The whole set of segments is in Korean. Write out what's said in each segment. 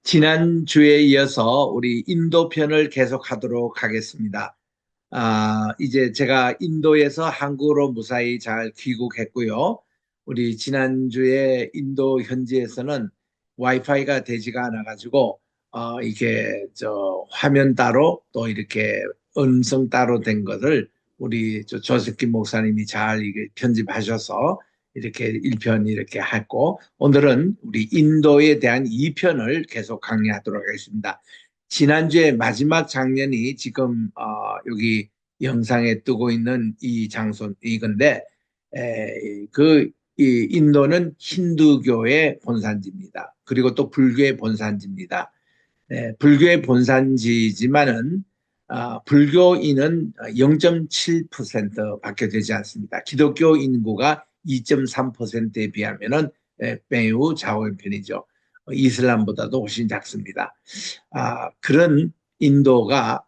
지난주에 이어서 우리 인도 편을 계속하도록 하겠습니다. 이제 제가 인도에서 한국으로 무사히 잘 귀국했고요. 우리 지난주에 인도 현지에서는 와이파이가 되지가 않아가지고, 이게 화면 따로 또 이렇게 음성 따로 된 것을 우리 조석기 목사님이 잘 이게 편집하셔서 이렇게 1편 이렇게 했고, 오늘은 우리 인도에 대한 2편을 계속 강의하도록 하겠습니다. 지난주에 마지막 장면이 지금 여기 영상에 뜨고 있는 이 장소 이건데, 이 인도는 힌두교의 본산지입니다. 그리고 또 불교의 본산지입니다. 불교의 본산지지만은 불교인은 0.7%밖에 되지 않습니다. 기독교 인구가 2.3%에 비하면은 매우 작은 편이죠. 이슬람보다도 훨씬 작습니다. 그런 인도가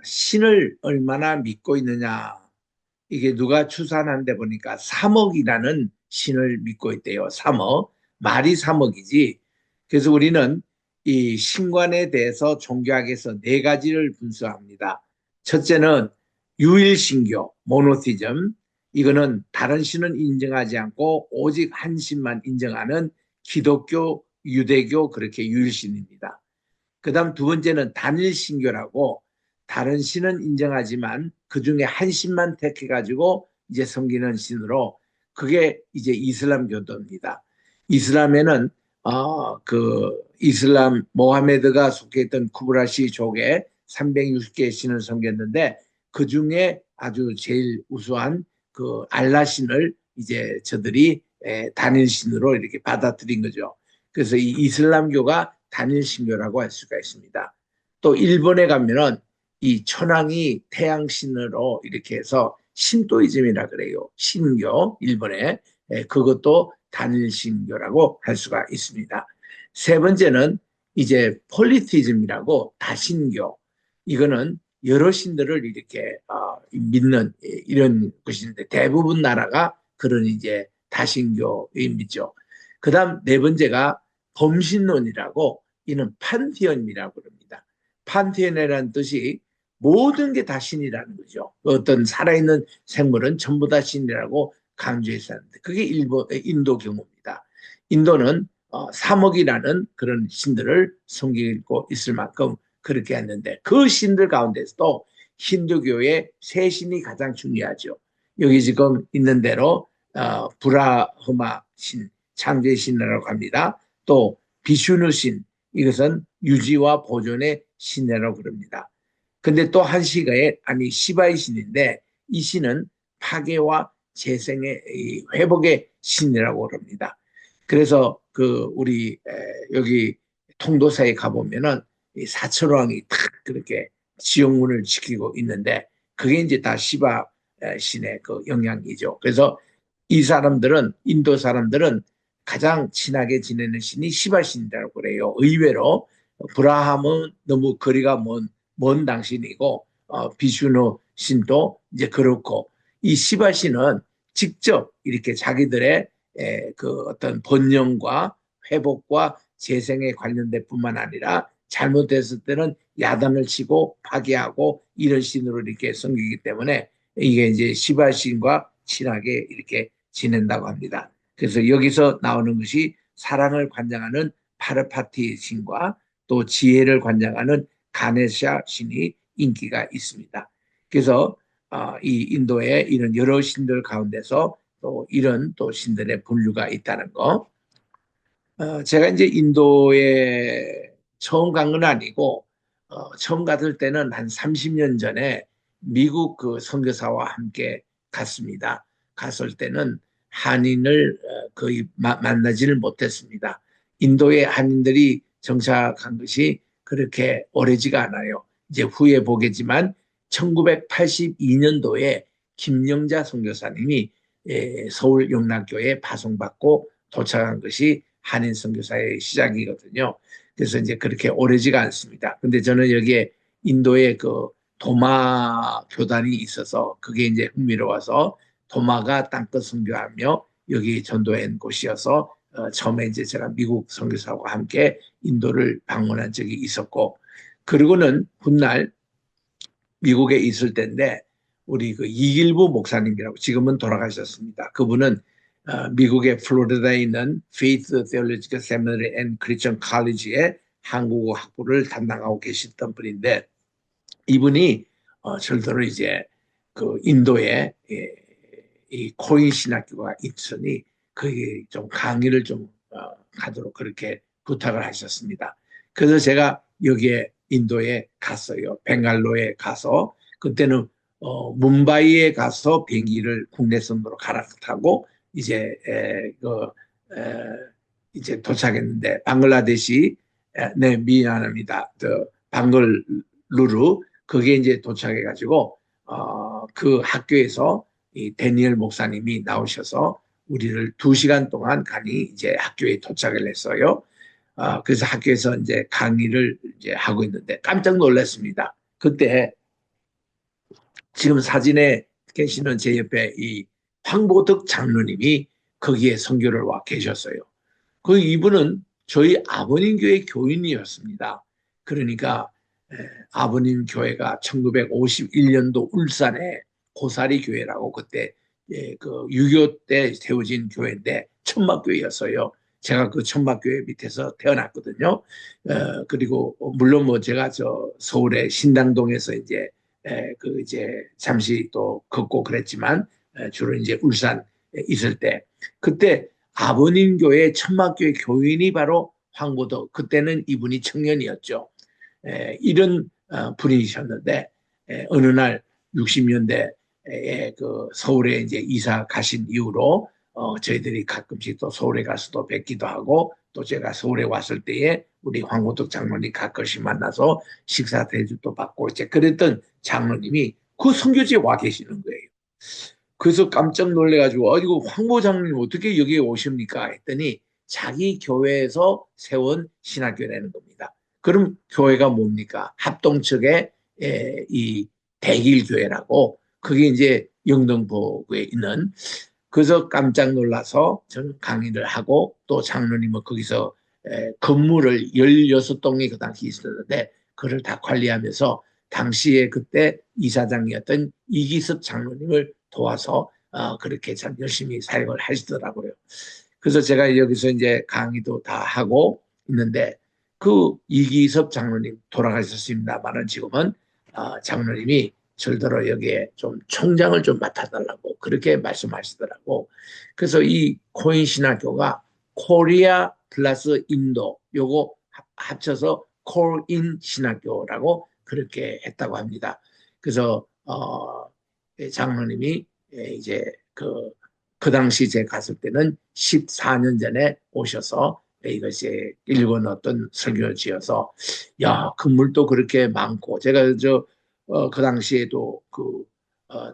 신을 얼마나 믿고 있느냐, 이게 누가 추산한 데 보니까 3억이라는 신을 믿고 있대요. 3억. 말이 3억이지. 그래서 우리는 이 신관에 대해서 종교학에서 네 가지를 분수합니다. 첫째는 유일신교, 모노티즘. 이거는 다른 신은 인정하지 않고 오직 한 신만 인정하는 기독교, 유대교 그렇게 유일신입니다. 그다음 두 번째는 단일신교라고 다른 신은 인정하지만 그 중에 한 신만 택해가지고 이제 섬기는 신으로, 그게 이제 이슬람교도입니다. 이슬람에는 그 이슬람 모하메드가 속해있던 쿠브라시 족에 360개의 신을 섬겼는데 그 중에 아주 제일 우수한 그 알라 신을 이제 저들이 단일 신으로 이렇게 받아들인 거죠. 그래서 이 이슬람교가 단일 신교라고 할 수가 있습니다. 또 일본에 가면은 이 천황이 태양신으로 이렇게 해서 신도이즘이라 그래요. 신교, 일본에. 그것도 단일 신교라고 할 수가 있습니다. 세 번째는 이제 폴리티즘이라고 다신교. 이거는 여러 신들을 이렇게 믿는 이런 것인데 대부분 나라가 그런 이제 다신교의 믿죠. 그다음 네 번째가 범신론이라고, 이는 판티언이라고 합니다. 판티언이라는 뜻이 모든 게 다 신이라는 거죠. 어떤 살아있는 생물은 전부 다 신이라고 강조해서 하는데 그게 인도 경우입니다. 인도는 3억이라는 그런 신들을 섬기고 있을 만큼 그렇게 했는데 그 신들 가운데서도 힌두교의 세 신이 가장 중요하죠. 여기 지금 있는 대로 브라흐마 신, 창조의 신이라고 합니다. 또 비슈누 신, 이것은 유지와 보존의 신이라고 그럽니다. 근데 또 한 시가에 아니 시바의 신인데 이 신은 파괴와 재생의 회복의 신이라고 그럽니다. 그래서 그 우리 여기 통도사에 가보면은 이 사철왕이 탁 그렇게 지형문을 지키고 있는데 그게 이제 다 시바 신의 그 영향이죠. 그래서 이 사람들은, 인도 사람들은 가장 친하게 지내는 신이 시바 신이라고 그래요. 의외로 브라함은 너무 거리가 먼 당신이고 비슈누 신도 이제 그렇고, 이 시바 신은 직접 이렇게 자기들의 그 어떤 번영과 회복과 재생에 관련된 뿐만 아니라 잘못됐을 때는 야단을 치고 파괴하고 이런 신으로 이렇게 섬기기 때문에 이게 이제 시바 신과 친하게 이렇게 지낸다고 합니다. 그래서 여기서 나오는 것이 사랑을 관장하는 파르파티 신과 또 지혜를 관장하는 가네샤 신이 인기가 있습니다. 그래서 이 인도의 이런 여러 신들 가운데서 또 이런 또 신들의 분류가 있다는 거. 제가 이제 인도에 처음 간 건 아니고 처음 갔을 때는 한 30년 전에 미국 그 선교사와 함께 갔습니다. 갔을 때는 한인을 거의 만나지를 못했습니다. 인도의 한인들이 정착한 것이 그렇게 오래지가 않아요. 이제 후에 보겠지만 1982년도에 김영자 선교사님이 서울 영락교에 파송받고 도착한 것이 한인 선교사의 시작이거든요. 그래서 이제 그렇게 오래지가 않습니다. 근데 저는 여기에 인도의 그 도마 교단이 있어서 그게 이제 흥미로워서 도마가 땅끝 선교하며 여기 전도한 곳이어서 처음에 이제 제가 미국 선교사하고 함께 인도를 방문한 적이 있었고, 그리고는 훗날 미국에 있을 때인데 우리 그 이길부 목사님이라고 지금은 돌아가셨습니다. 그분은 미국의 플로리다에 있는 Faith Theological Seminary and Christian College의 한국어 학부를 담당하고 계셨던 분인데, 이분이 절대로 이제 그 인도에 이 코인 신학교가 있으니 거기 좀 강의를 좀 하도록 그렇게 부탁을 하셨습니다. 그래서 제가 여기에 인도에 갔어요. 벵갈로에 가서 그때는 뭄바이에 가서 비행기를 국내선으로 갈아타고 이제 이제 도착했는데 방글라데시 네 미안합니다. 방글루루 그게 이제 도착해가지고 그 학교에서 이 데니엘 목사님이 나오셔서 우리를 2시간 동안 간이 이제 학교에 도착을 했어요. 그래서 학교에서 이제 강의를 이제 하고 있는데 깜짝 놀랐습니다. 그때 지금 사진에 계시는 제 옆에 이 황보덕 장로님이 거기에 선교를 와 계셨어요. 그 이분은 저희 아버님 교회 교인이었습니다. 그러니까 아버님 교회가 1951년도 울산에 고사리 교회라고 그때 그6.25 때 세워진 교회인데 천막교회였어요. 제가 그 천막교회 밑에서 태어났거든요. 그리고 물론 뭐 제가 저 서울의 신당동에서 이제 그 이제 잠시 또 걷고 그랬지만 주로 이제 울산에 있을 때 그때 아버님 교회 천막교회 교인이 바로 황보덕 그때는 이분이 청년이었죠. 이런 분이셨는데 어느 날 60년대에 그 서울에 이제 이사 가신 이후로 저희들이 가끔씩 또 서울에 가서도 뵙기도 하고 또 제가 서울에 왔을 때에 우리 황보덕 장로님 가끔씩 만나서 식사 대접도 받고 이제 그랬던 장로님이 그 선교지에 와 계시는 거예요. 그래서 깜짝 놀래가지고 이거 황보 장로님 어떻게 여기에 오십니까 했더니 자기 교회에서 세운 신학교라는 겁니다. 그럼 교회가 뭡니까? 합동측의 이 대길교회라고 그게 이제 영등포구에 있는 그래서 깜짝 놀라서 저는 강의를 하고 또 장로님은 거기서 건물을 16동이 그 당시 있었는데 그걸 다 관리하면서 당시에 그때 이사장이었던 이기섭 장로님을 도와서 그렇게 참 열심히 사역을 하시더라고요. 그래서 제가 여기서 이제 강의도 다 하고 있는데 그 이기섭 장로님 돌아가셨습니다만은 지금은 장로님이 절대로 여기에 좀 총장을 좀 맡아달라고 그렇게 말씀하시더라고. 그래서 이 코인 신학교가 코리아 플러스 인도 요거 합쳐서 콜인 신학교라고 그렇게 했다고 합니다. 그래서 장로님이 이제 그 당시 제가 갔을 때는 14년 전에 오셔서 이것이 일본 어떤 설교지여서 야 건물도 그렇게 많고 제가 그 당시에도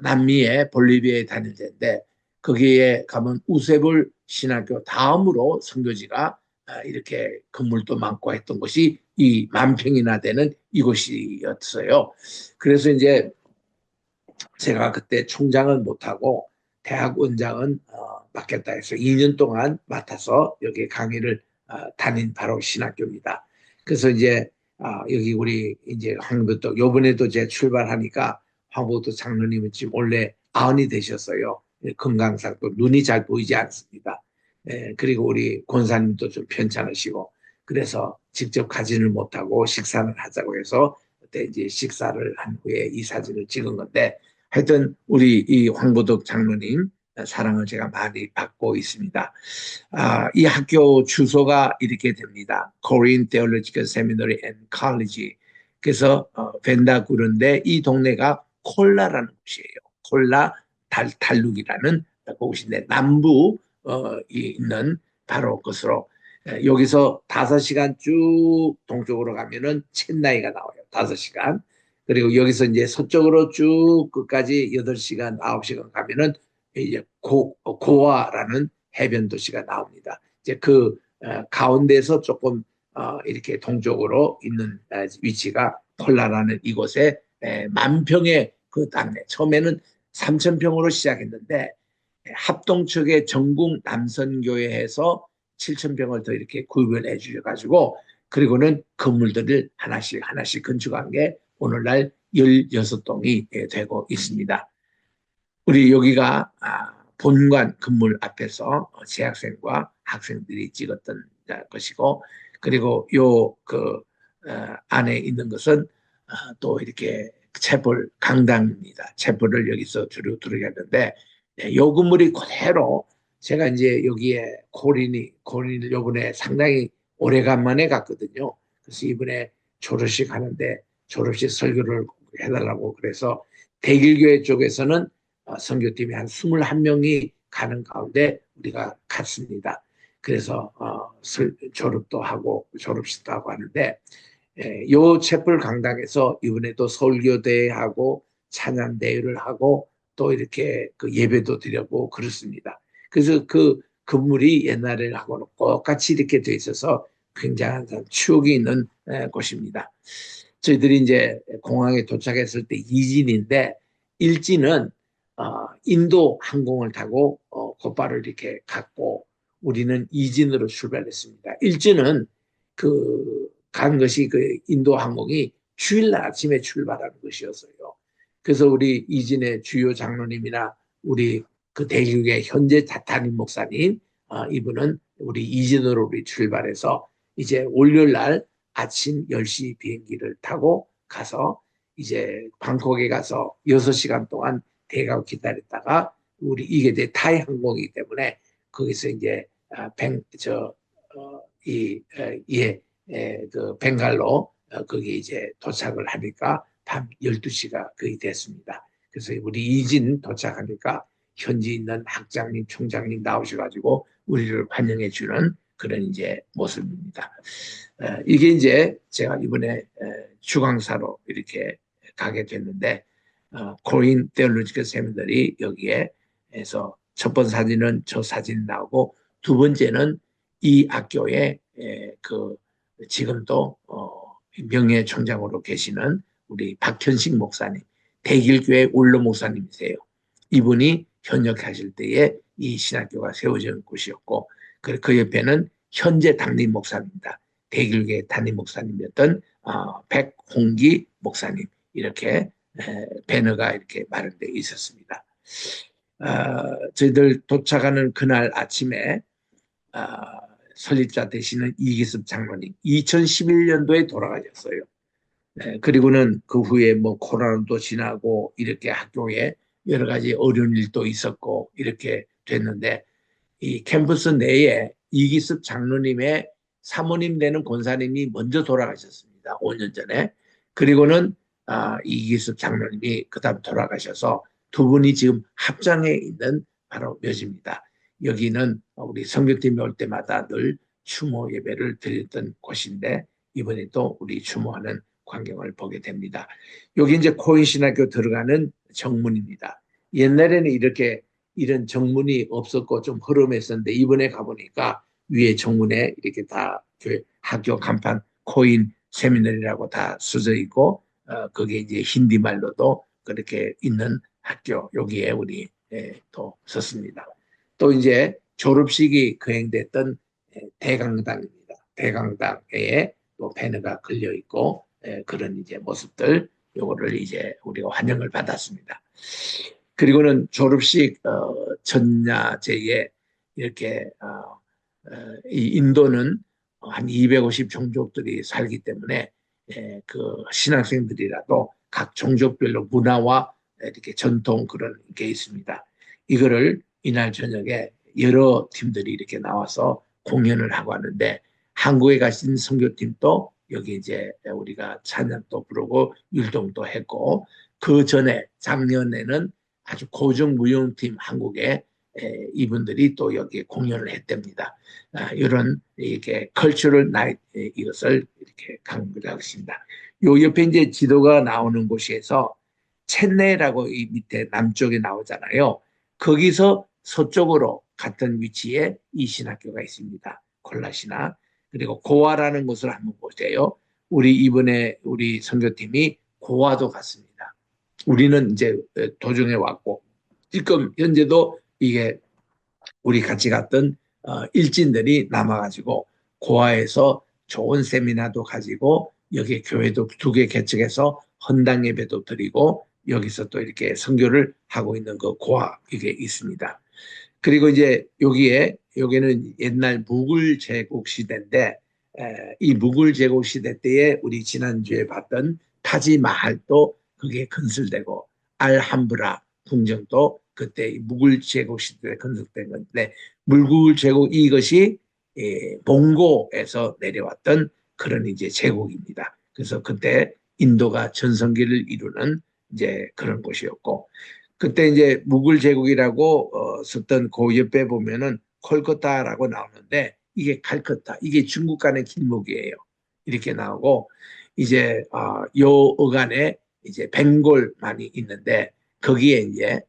남미에 볼리비아에 다닐 때인데 거기에 가면 우세볼 신학교 다음으로 선교지가 이렇게 건물도 많고 했던 곳이 이 10,000평이나 되는 이곳이었어요. 그래서 이제 제가 그때 총장은 못하고 대학 원장은 맡겠다 해서 2년 동안 맡아서 여기 강의를 다닌 바로 신학교입니다. 그래서 이제 여기 우리 이제 황보도 요번에도 제 출발하니까 황보도 장로님은 지금 원래 90이 되셨어요. 건강상 또 눈이 잘 보이지 않습니다. 그리고 우리 권사님도 좀 편찮으시고 그래서 직접 가지를 못하고 식사를 하자고 해서 그때 이제 식사를 한 후에 이 사진을 찍은 건데 하여튼 우리 이 황보덕 장로님 사랑을 제가 많이 받고 있습니다. 이 학교 주소가 이렇게 됩니다. Korean Theological Seminary and College. 그래서 벤다구르인데 이 동네가 콜라라는 곳이에요. 콜라 달룩이라는 곳인데 남부 있는 바로 것으로 여기서 5시간 쭉 동쪽으로 가면은 첸나이가 나와요. 5시간. 그리고 여기서 이제 서쪽으로 쭉 끝까지 8시간, 9시간 가면은 이제 고아라는 해변 도시가 나옵니다. 이제 그 가운데서 조금 이렇게 동쪽으로 있는 위치가 콜라라는 이곳에 10,000평의 그 땅에 처음에는 3,000평으로 시작했는데 합동측의 전국 남선교회에서 7,000평을 더 이렇게 구입을 해 주셔가지고 그리고는 건물들을 하나씩 하나씩 건축한 게 오늘날 16동이 되고 있습니다. 우리 여기가 본관 건물 앞에서 재학생과 학생들이 찍었던 것이고 그리고 안에 있는 것은 또 이렇게 채벌 강당입니다. 채벌을 여기서 주로 들어가는데 요 건물이 그대로 제가 이제 여기에 고린을 요번에 상당히 오래간만에 갔거든요. 그래서 이번에 졸업식 하는데 졸업식 설교를 해달라고 그래서 대길교회 쪽에서는 선교팀이 한 21명이 가는 가운데 우리가 갔습니다. 그래서 졸업도 하고 졸업식도 하고 하는데 요 채플 강당에서 이번에도 설교대회하고 찬양대회를 하고 또 이렇게 그 예배도 드려보고 그렇습니다. 그래서 그 건물이 옛날하고는 똑같이 이렇게 돼 있어서 굉장한 추억이 있는 곳입니다. 저희들이 이제 공항에 도착했을 때 이진인데 일진은 인도 항공을 타고 곧바로 이렇게 갔고 우리는 이진으로 출발했습니다. 일진은 간 것이 그 인도 항공이 주일날 아침에 출발하는 것이었어요. 그래서 우리 이진의 주요 장로님이나 우리 그 대륙의 현재 담임 목사님 이분은 우리 이진으로 우리 출발해서 이제 월요일날 아침 10시 비행기를 타고 가서 이제 방콕에 가서 6시간 동안 대기하고 기다렸다가 우리 이게 타이 항공이기 때문에 거기서 이제 그 벵갈로 거기 이제 도착을 하니까 밤 12시가 거의 됐습니다. 그래서 우리 이진 도착하니까 현지 있는 학장님, 총장님 나오셔가지고 우리를 환영해 주는 그런 이제 모습입니다. 이게 이제 제가 이번에 주강사로 이렇게 가게 됐는데 코린 테올로지컬 세미너리 여기에서 첫 번째 사진은 저 사진이 나오고 두 번째는 이 학교에 지금도 명예총장으로 계시는 우리 박현식 목사님, 대길교회 원로 목사님이세요. 이분이 현역하실 때에 이 신학교가 세워진 곳이었고 그 옆에는 현재 담임 목사입니다. 대길교회 담임 목사님이었던 백홍기 목사님 이렇게 배너가 이렇게 마련되어 있었습니다. 저희들 도착하는 그날 아침에 설립자 되시는 이기습 장로님 2011년도에 돌아가셨어요. 그리고는 그 후에 뭐 코로나도 지나고 이렇게 학교에 여러 가지 어려운 일도 있었고 이렇게 됐는데 이 캠퍼스 내에 이기습 장로님의 사모님 되는 권사님이 먼저 돌아가셨습니다. 5년 전에. 그리고는 이기습 장로님이 그다음 돌아가셔서 두 분이 지금 합장해 있는 바로 묘지입니다. 여기는 우리 선교팀이 올 때마다 늘 추모 예배를 드렸던 곳인데 이번에도 우리 추모하는 광경을 보게 됩니다. 여기 이제 코인신학교 들어가는 정문입니다. 옛날에는 이렇게 이런 정문이 없었고 좀 허름했었는데 이번에 가보니까 위에 정문에 이렇게 다 학교 간판 코인 세미나리라고 다 써져 있고 거기에 이제 힌디 말로도 그렇게 있는 학교 여기에 우리 또 썼습니다. 또 이제 졸업식이 거행됐던 대강당입니다. 대강당에 또 배너가 걸려 있고 그런 이제 모습들 요거를 이제 우리가 환영을 받았습니다. 그리고는 졸업식 전야제에 이렇게 이 인도는 한 250 종족들이 살기 때문에 그 신학생들이라도 각 종족별로 문화와 이렇게 전통 그런 게 있습니다. 이거를 이날 저녁에 여러 팀들이 이렇게 나와서 공연을 하고 하는데 한국에 가신 선교팀도 여기 이제 우리가 찬양도 부르고 율동도 했고 그 전에 작년에는 아주 고정무용팀 한국에 이분들이 또 여기 공연을 했답니다. 이런 이렇게 컬처럴 나이트 이것을 이렇게 강조하고 있습니다. 요 옆에 이제 지도가 나오는 곳에서 첸네라고 이 밑에 남쪽에 나오잖아요. 거기서 서쪽으로 같은 위치에 이 신학교가 있습니다. 콜라시나. 그리고 고아라는 곳을 한번 보세요. 우리 이번에 우리 선교팀이 고아도 갔습니다. 우리는 이제 도중에 왔고 지금 현재도 이게 우리 같이 갔던 일진들이 남아가지고 고아에서 좋은 세미나도 가지고 여기에 교회도 두 개 개척해서 헌당 예배도 드리고 여기서 또 이렇게 선교를 하고 있는 그 고아 이게 있습니다. 그리고 이제 여기는 옛날 무굴 제국 시대인데 이 무굴 제국 시대 때에 우리 지난주에 봤던 타지마할도 그게 건설되고 알함브라 궁정도 그때 무굴 제국 시대에 건설된 건데 무굴 제국 이것이 몽고에서 내려왔던 그런 이제 제국입니다. 그래서 그때 인도가 전성기를 이루는 이제 그런 곳이었고 그때 이제 무굴 제국이라고 썼던 그 옆에 보면은 콜카타라고 나오는데 이게 칼커타 이게 중국 간의 길목이에요. 이렇게 나오고 이제 요 어간에 이제 벵골만이 있는데 거기에 이제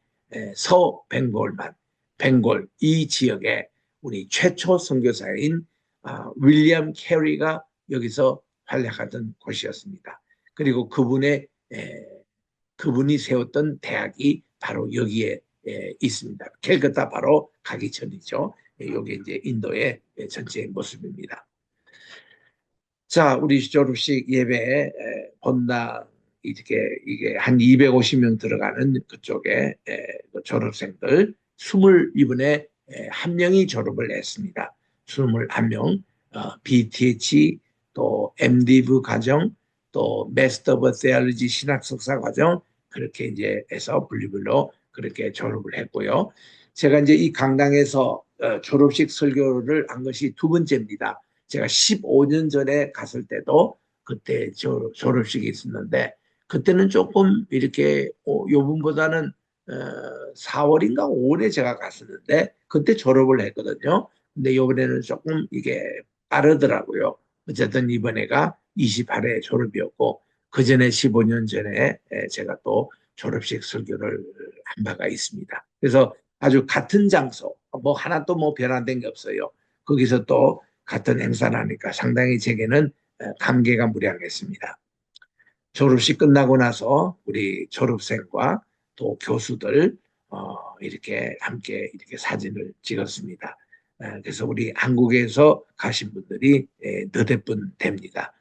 서벵골만 벵골 이 지역에 우리 최초 선교사인 윌리엄 캐리가 여기서 활약하던 곳이었습니다. 그리고 그분이 세웠던 대학이 바로 여기에 있습니다. 캘커타 바로 가기 전이죠. 이게 이제 인도의 전체 모습입니다. 자, 우리 졸업식 예배에 본당 이게 한 250명 들어가는 그쪽에 그 졸업생들 22분에 한 명이 졸업을 했습니다. 21명, BTH, 또 MDiv 과정, 또 Master of Theology 신학 석사 과정 그렇게 이제 해서 분리별로 그렇게 졸업을 했고요. 제가 이제 이 강당에서 졸업식 설교를 한 것이 두 번째입니다. 제가 15년 전에 갔을 때도 그때 졸업식이 있었는데 그때는 조금 이렇게 요번보다는 4월인가 5월에 제가 갔었는데 그때 졸업을 했거든요. 근데 이번에는 조금 이게 빠르더라고요. 어쨌든 이번에가 28회 졸업이었고 그 전에 15년 전에 제가 또 졸업식 설교를 한 바가 있습니다. 그래서 아주 같은 장소 뭐 하나도 뭐 변화된 게 없어요. 거기서 또 같은 행사를 하니까 상당히 제게는 감개가 무량했습니다. 졸업식 끝나고 나서 우리 졸업생과 또 교수들 이렇게 함께 이렇게 사진을 찍었습니다. 그래서 우리 한국에서 가신 분들이 너댓 분 됩니다.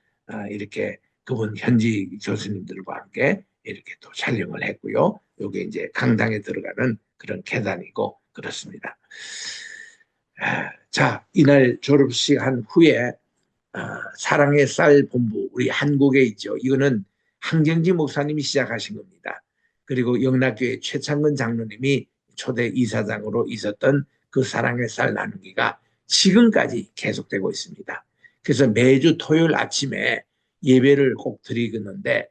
이렇게 그분 현지 교수님들과 함께 이렇게 또 촬영을 했고요. 이게 이제 강당에 들어가는 그런 계단이고 그렇습니다. 자, 이날 졸업식 한 후에 사랑의 쌀 본부 우리 한국에 있죠. 이거는 한경지 목사님이 시작하신 겁니다. 그리고 영락교회 최창근 장로님이 초대 이사장으로 있었던 그 사랑의 쌀 나누기가 지금까지 계속되고 있습니다. 그래서 매주 토요일 아침에 예배를 꼭 드리겠는데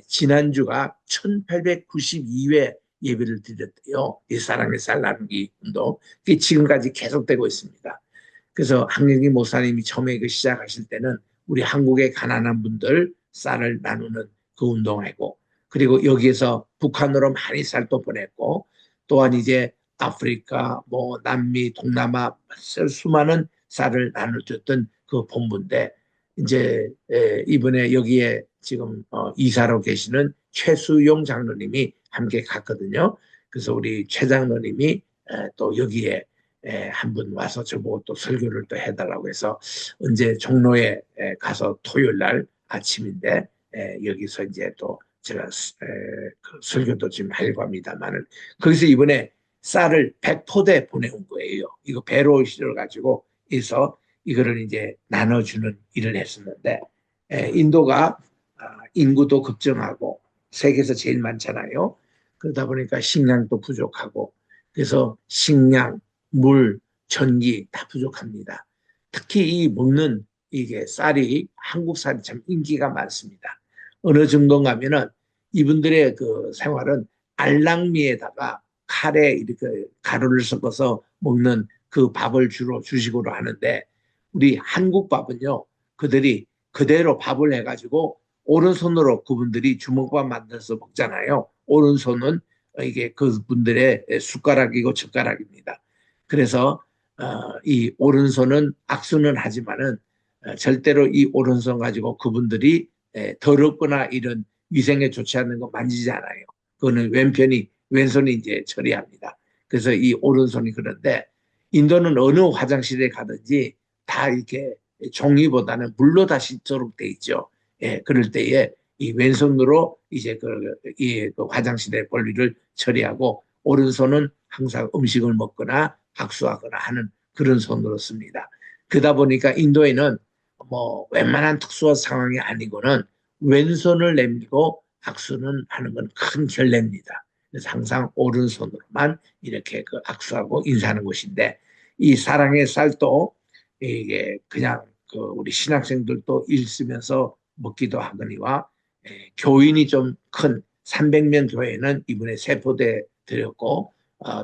지난주가 1892회 예배를 드렸대요. 이 사랑의 쌀 나누기 운동. 그게 지금까지 계속되고 있습니다. 그래서 한경기 목사님이 처음에 그 시작하실 때는 우리 한국의 가난한 분들 쌀을 나누는 그 운동하고 그리고 여기에서 북한으로 많이 쌀도 보냈고 또한 이제 아프리카, 뭐 남미, 동남아 수많은 쌀을 나눠줬던 그 본부인데 이제 이번에 여기에 지금 이사로 계시는 최수용 장로님이 함께 갔거든요. 그래서 우리 최 장로님이 또 여기에 한 분 와서 저보고 또 설교를 또 해달라고 해서 언제 종로에 가서 토요일 날 아침인데 여기서 이제 또 제가 그 설교도 지금 하려고 합니다만은 거기서 이번에 쌀을 100포대 보내온 거예요. 이거 배로 실어가지고 해서 이거를 이제 나눠주는 일을 했었는데 인도가 인구도 급증하고 세계에서 제일 많잖아요. 그러다 보니까 식량도 부족하고 그래서 식량, 물, 전기 다 부족합니다. 특히 이 먹는 이게 쌀이 한국 쌀이 참 인기가 많습니다. 어느 정도 가면은 이분들의 그 생활은 알랑미에다가 칼에 이렇게 가루를 섞어서 먹는 그 밥을 주로 주식으로 하는데 우리 한국 밥은요 그들이 그대로 밥을 해가지고 오른손으로 그분들이 주먹밥 만들어서 먹잖아요. 오른손은 이게 그분들의 숟가락이고 젓가락입니다. 그래서 이 오른손은 악수는 하지만은 절대로 이 오른손 가지고 그분들이 더럽거나 이런 위생에 좋지 않는 거 만지지 않아요. 그거는 왼손이 이제 처리합니다. 그래서 이 오른손이 그런데 인도는 어느 화장실에 가든지 다 이렇게 종이보다는 물로 다 씻도록 돼 있죠. 예, 그럴 때에 이 왼손으로 이제 그 화장실의 볼일을 처리하고 오른손은 항상 음식을 먹거나 악수하거나 하는 그런 손으로 씁니다. 그러다 보니까 인도에는 뭐 웬만한 특수한 상황이 아니고는 왼손을 내밀고 악수는 하는 건 큰 결례입니다. 그래서 항상 오른손으로만 이렇게 그 악수하고 인사하는 곳인데 이 사랑의 쌀도 이게 그냥 그 우리 신학생들도 읽으면서 먹기도 하거니와 교인이 좀 큰 300명 교회는 이번에 세포대 드렸고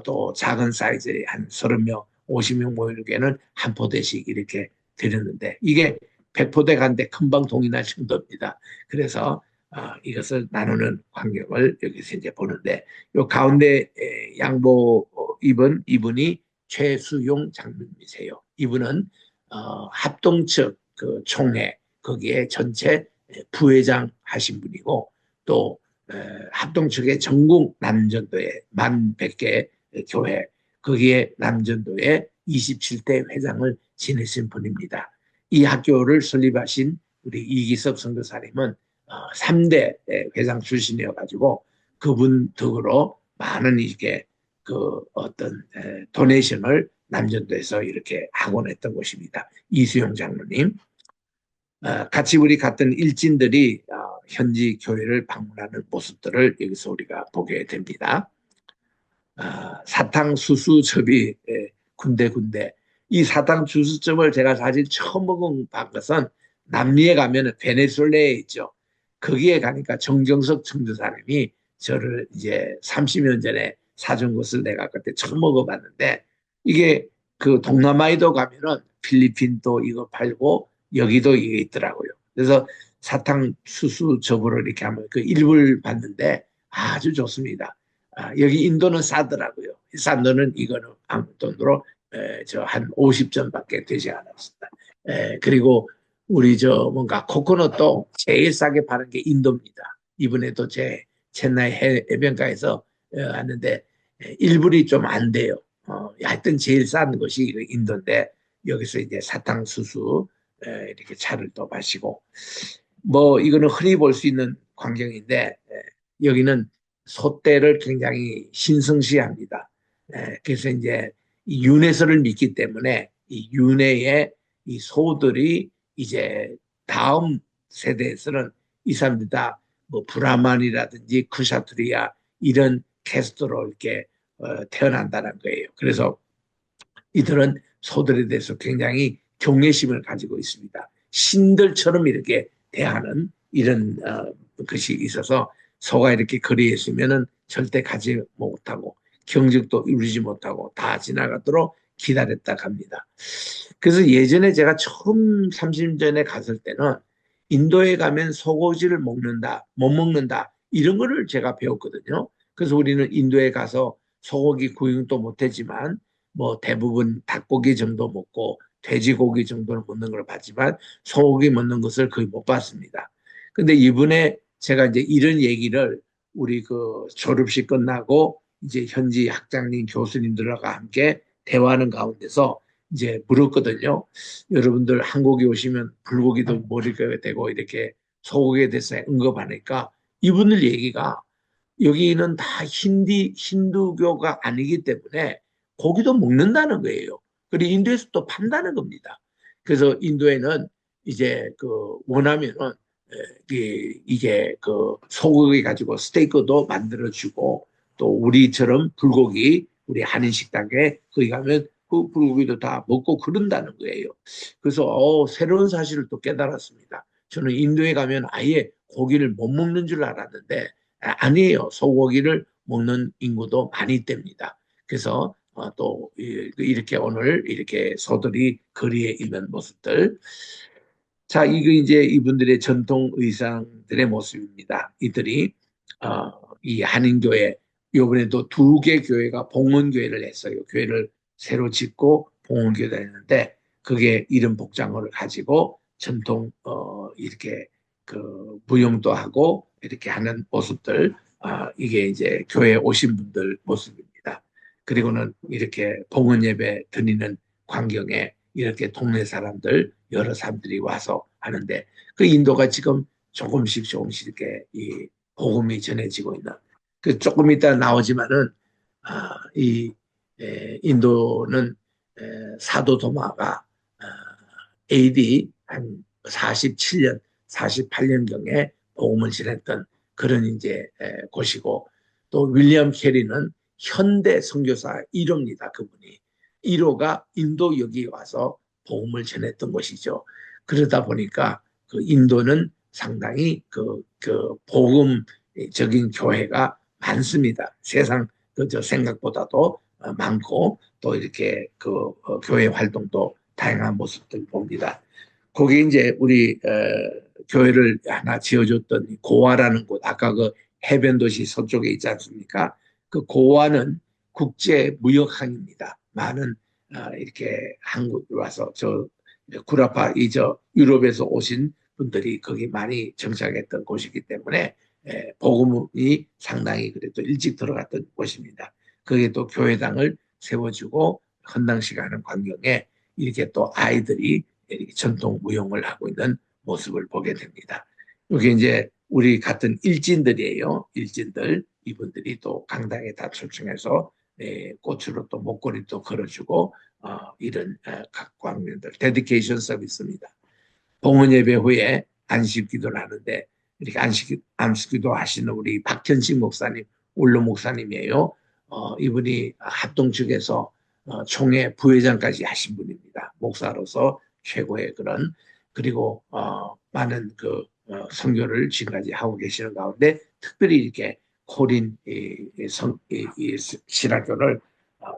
또 작은 사이즈의 한 30명, 50명 모이는 교회는 한 포대씩 이렇게 드렸는데 이게 100포대 간데 금방 동의날 정도입니다. 그래서 이것을 나누는 광경을 여기서 이제 보는데 요 가운데 양보 입은 이분이 최수용 장로님이세요. 이분은 합동 측 그 총회 거기에 전체 부회장 하신 분이고 또 합동 측의 전국 남전도회 11,100개 교회 거기에 남전도회 27대 회장을 지내신 분입니다. 이 학교를 설립하신 우리 이기섭 선교사님은 3대 회장 출신이어 가지고 그분 덕으로 많은 이게 그 어떤 도네이션을 남전도에서 이렇게 하곤 했던 곳입니다. 이수영 장로님. 같이 우리 갔던 일진들이 현지 교회를 방문하는 모습들을 여기서 우리가 보게 됩니다. 사탕수수첩이 군데군데 이 사탕수수첩을 제가 사실 처음 먹은 것은 남미에 가면 베네수엘라에 있죠. 거기에 가니까 정경석 청주사님이 저를 이제 30년 전에 사준 것을 내가 그때 처음 먹어봤는데 이게 그 동남아에도 가면은 필리핀도 이거 팔고 여기도 이게 있더라고요. 그래서 사탕수수첩으로 이렇게 하면 그 일부를 봤는데 아주 좋습니다. 여기 인도는 싸더라고요. 싼 돈은 이거는 아무 돈으로 저 한 50전밖에 되지 않았습니다. 그리고 우리 저 뭔가 코코넛도 제일 싸게 파는 게 인도입니다. 이번에도 제 첸나이 해변가에서 왔는데 일불이 좀 안 돼요. 하여튼 제일 싼 것이 인도인데 여기서 이제 사탕수수 이렇게 차를 또 마시고 뭐 이거는 흔히 볼 수 있는 광경인데 여기는 소떼를 굉장히 신성시합니다. 그래서 이제 윤회설을 믿기 때문에 이 윤회의 이 소들이 이제 다음 세대에서는 이 사람들 다뭐 브라만이라든지 쿠샤트리아 이런 캐스트로 이렇게 태어난다는 거예요. 그래서 이들은 소들에 대해서 굉장히 경외심을 가지고 있습니다. 신들처럼 이렇게 대하는 이런 것이 있어서 소가 이렇게 거리에 있으면은 절대 가지 못하고 경적도 이루지 못하고 다 지나가도록 기다렸다 갑니다. 그래서 예전에 제가 처음 30년 전에 갔을 때는 인도에 가면 소고기를 먹는다, 못 먹는다 이런 거를 제가 배웠거든요. 그래서 우리는 인도에 가서 소고기 구경도 못했지만 뭐 대부분 닭고기 정도 먹고 돼지고기 정도는 먹는 걸 봤지만 소고기 먹는 것을 거의 못 봤습니다. 근데 이번에 제가 이제 이런 얘기를 우리 그 졸업식 끝나고 이제 현지 학장님 교수님들과 함께 대화하는 가운데서 이제 물었거든요. 여러분들 한국에 오시면 불고기도 머리가 되고 이렇게 소고기에 대해서 언급하니까 이분들 얘기가 여기는 다 힌두교가 아니기 때문에 고기도 먹는다는 거예요. 그리고 인도에서 또 판다는 겁니다. 그래서 인도에는 이제 그 원하면은 이게 그 소고기 가지고 스테이크도 만들어주고 또 우리처럼 불고기 우리 한인 식당에 거기 가면 그 불고기도 다 먹고 그런다는 거예요. 그래서 새로운 사실을 또 깨달았습니다. 저는 인도에 가면 아예 고기를 못 먹는 줄 알았는데 아니에요. 소고기를 먹는 인구도 많이 됩니다. 그래서 또 이렇게 오늘 이렇게 소들이 거리에 있는 모습들. 자, 이거 이제 이분들의 전통 의상들의 모습입니다. 이들이 이 한인교회 이번에도 2개 교회가 봉헌교회를 했어요. 교회를 새로 짓고 봉헌교회를 했는데 그게 이런 복장을 가지고 전통 이렇게 그 무용도 하고 이렇게 하는 모습들 이게 이제 교회에 오신 분들 모습입니다. 그리고는 이렇게 봉헌 예배 드리는 광경에 이렇게 동네 사람들, 여러 사람들이 와서 하는데 그 인도가 지금 조금씩 이렇게 이 복음이 전해지고 있는 그 조금 이따 나오지만은 이 인도는 사도 도마가 AD 한 47년, 48년경에 복음을 전했던 그런 이제 곳이고 또 윌리엄 캐리는 현대 선교사 1호입니다. 그분이 1호가 인도 여기 와서 복음을 전했던 곳이죠. 그러다 보니까 그 인도는 상당히 그 복음적인 교회가 많습니다. 세상 그저 생각보다도 많고 또 이렇게 교회 활동도 다양한 모습들 봅니다. 거기 이제 우리 교회를 하나 지어줬던 고아라는 곳, 아까 그 해변도시 서쪽에 있지 않습니까? 그 고아는 국제무역항입니다. 많은 이렇게 한국에 와서 저 구라파 이저 유럽에서 오신 분들이 거기 많이 정착했던 곳이기 때문에 복음이 상당히 그래도 일찍 들어갔던 곳입니다. 거기에 또 교회당을 세워주고 헌당식 하는 광경에 이렇게 또 아이들이 이렇게 전통 무용을 하고 있는 모습을 보게 됩니다. 여기 이제 우리 같은 일진들이에요. 일진들 이분들이 또 강당에 다 초청해서 꽃으로 또 목걸이도 걸어주고 이런 각 광면들 데디케이션 서비스입니다. 봉헌 예배 후에 안식 기도를 하는데 이렇게 안식 기도 하시는 우리 박현식 목사님, 울로 목사님이에요. 이분이 합동 측에서 총회 부회장까지 하신 분입니다. 목사로서 최고의 그런 그리고 많은 선교를 지금까지 하고 계시는 가운데 특별히 이렇게 코린 신학교를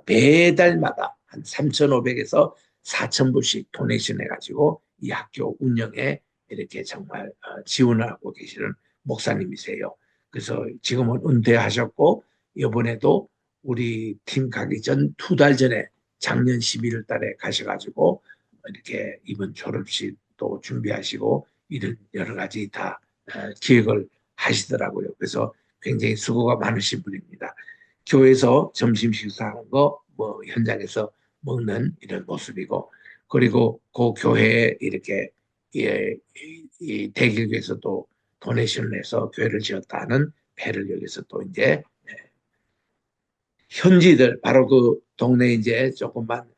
매달마다 한 3,500에서 4,000불씩 도네이션 해가지고 이 학교 운영에 이렇게 정말 지원을 하고 계시는 목사님이세요. 그래서 지금은 은퇴하셨고 이번에도 우리 팀 가기 전 2달 전에 작년 11월 달에 가셔가지고 이렇게 이번 졸업식도 준비하시고 이런 여러 가지 다 기획을 하시더라고요. 그래서 굉장히 수고가 많으신 분입니다. 교회에서 점심 식사하는 거, 뭐 현장에서 먹는 이런 모습이고, 그리고 그 교회에 이렇게 이 대길교에서도 도네이션을 해서 교회를 지었다는 배를 여기서 또 이제 현지들 바로 그 동네 이제 조금만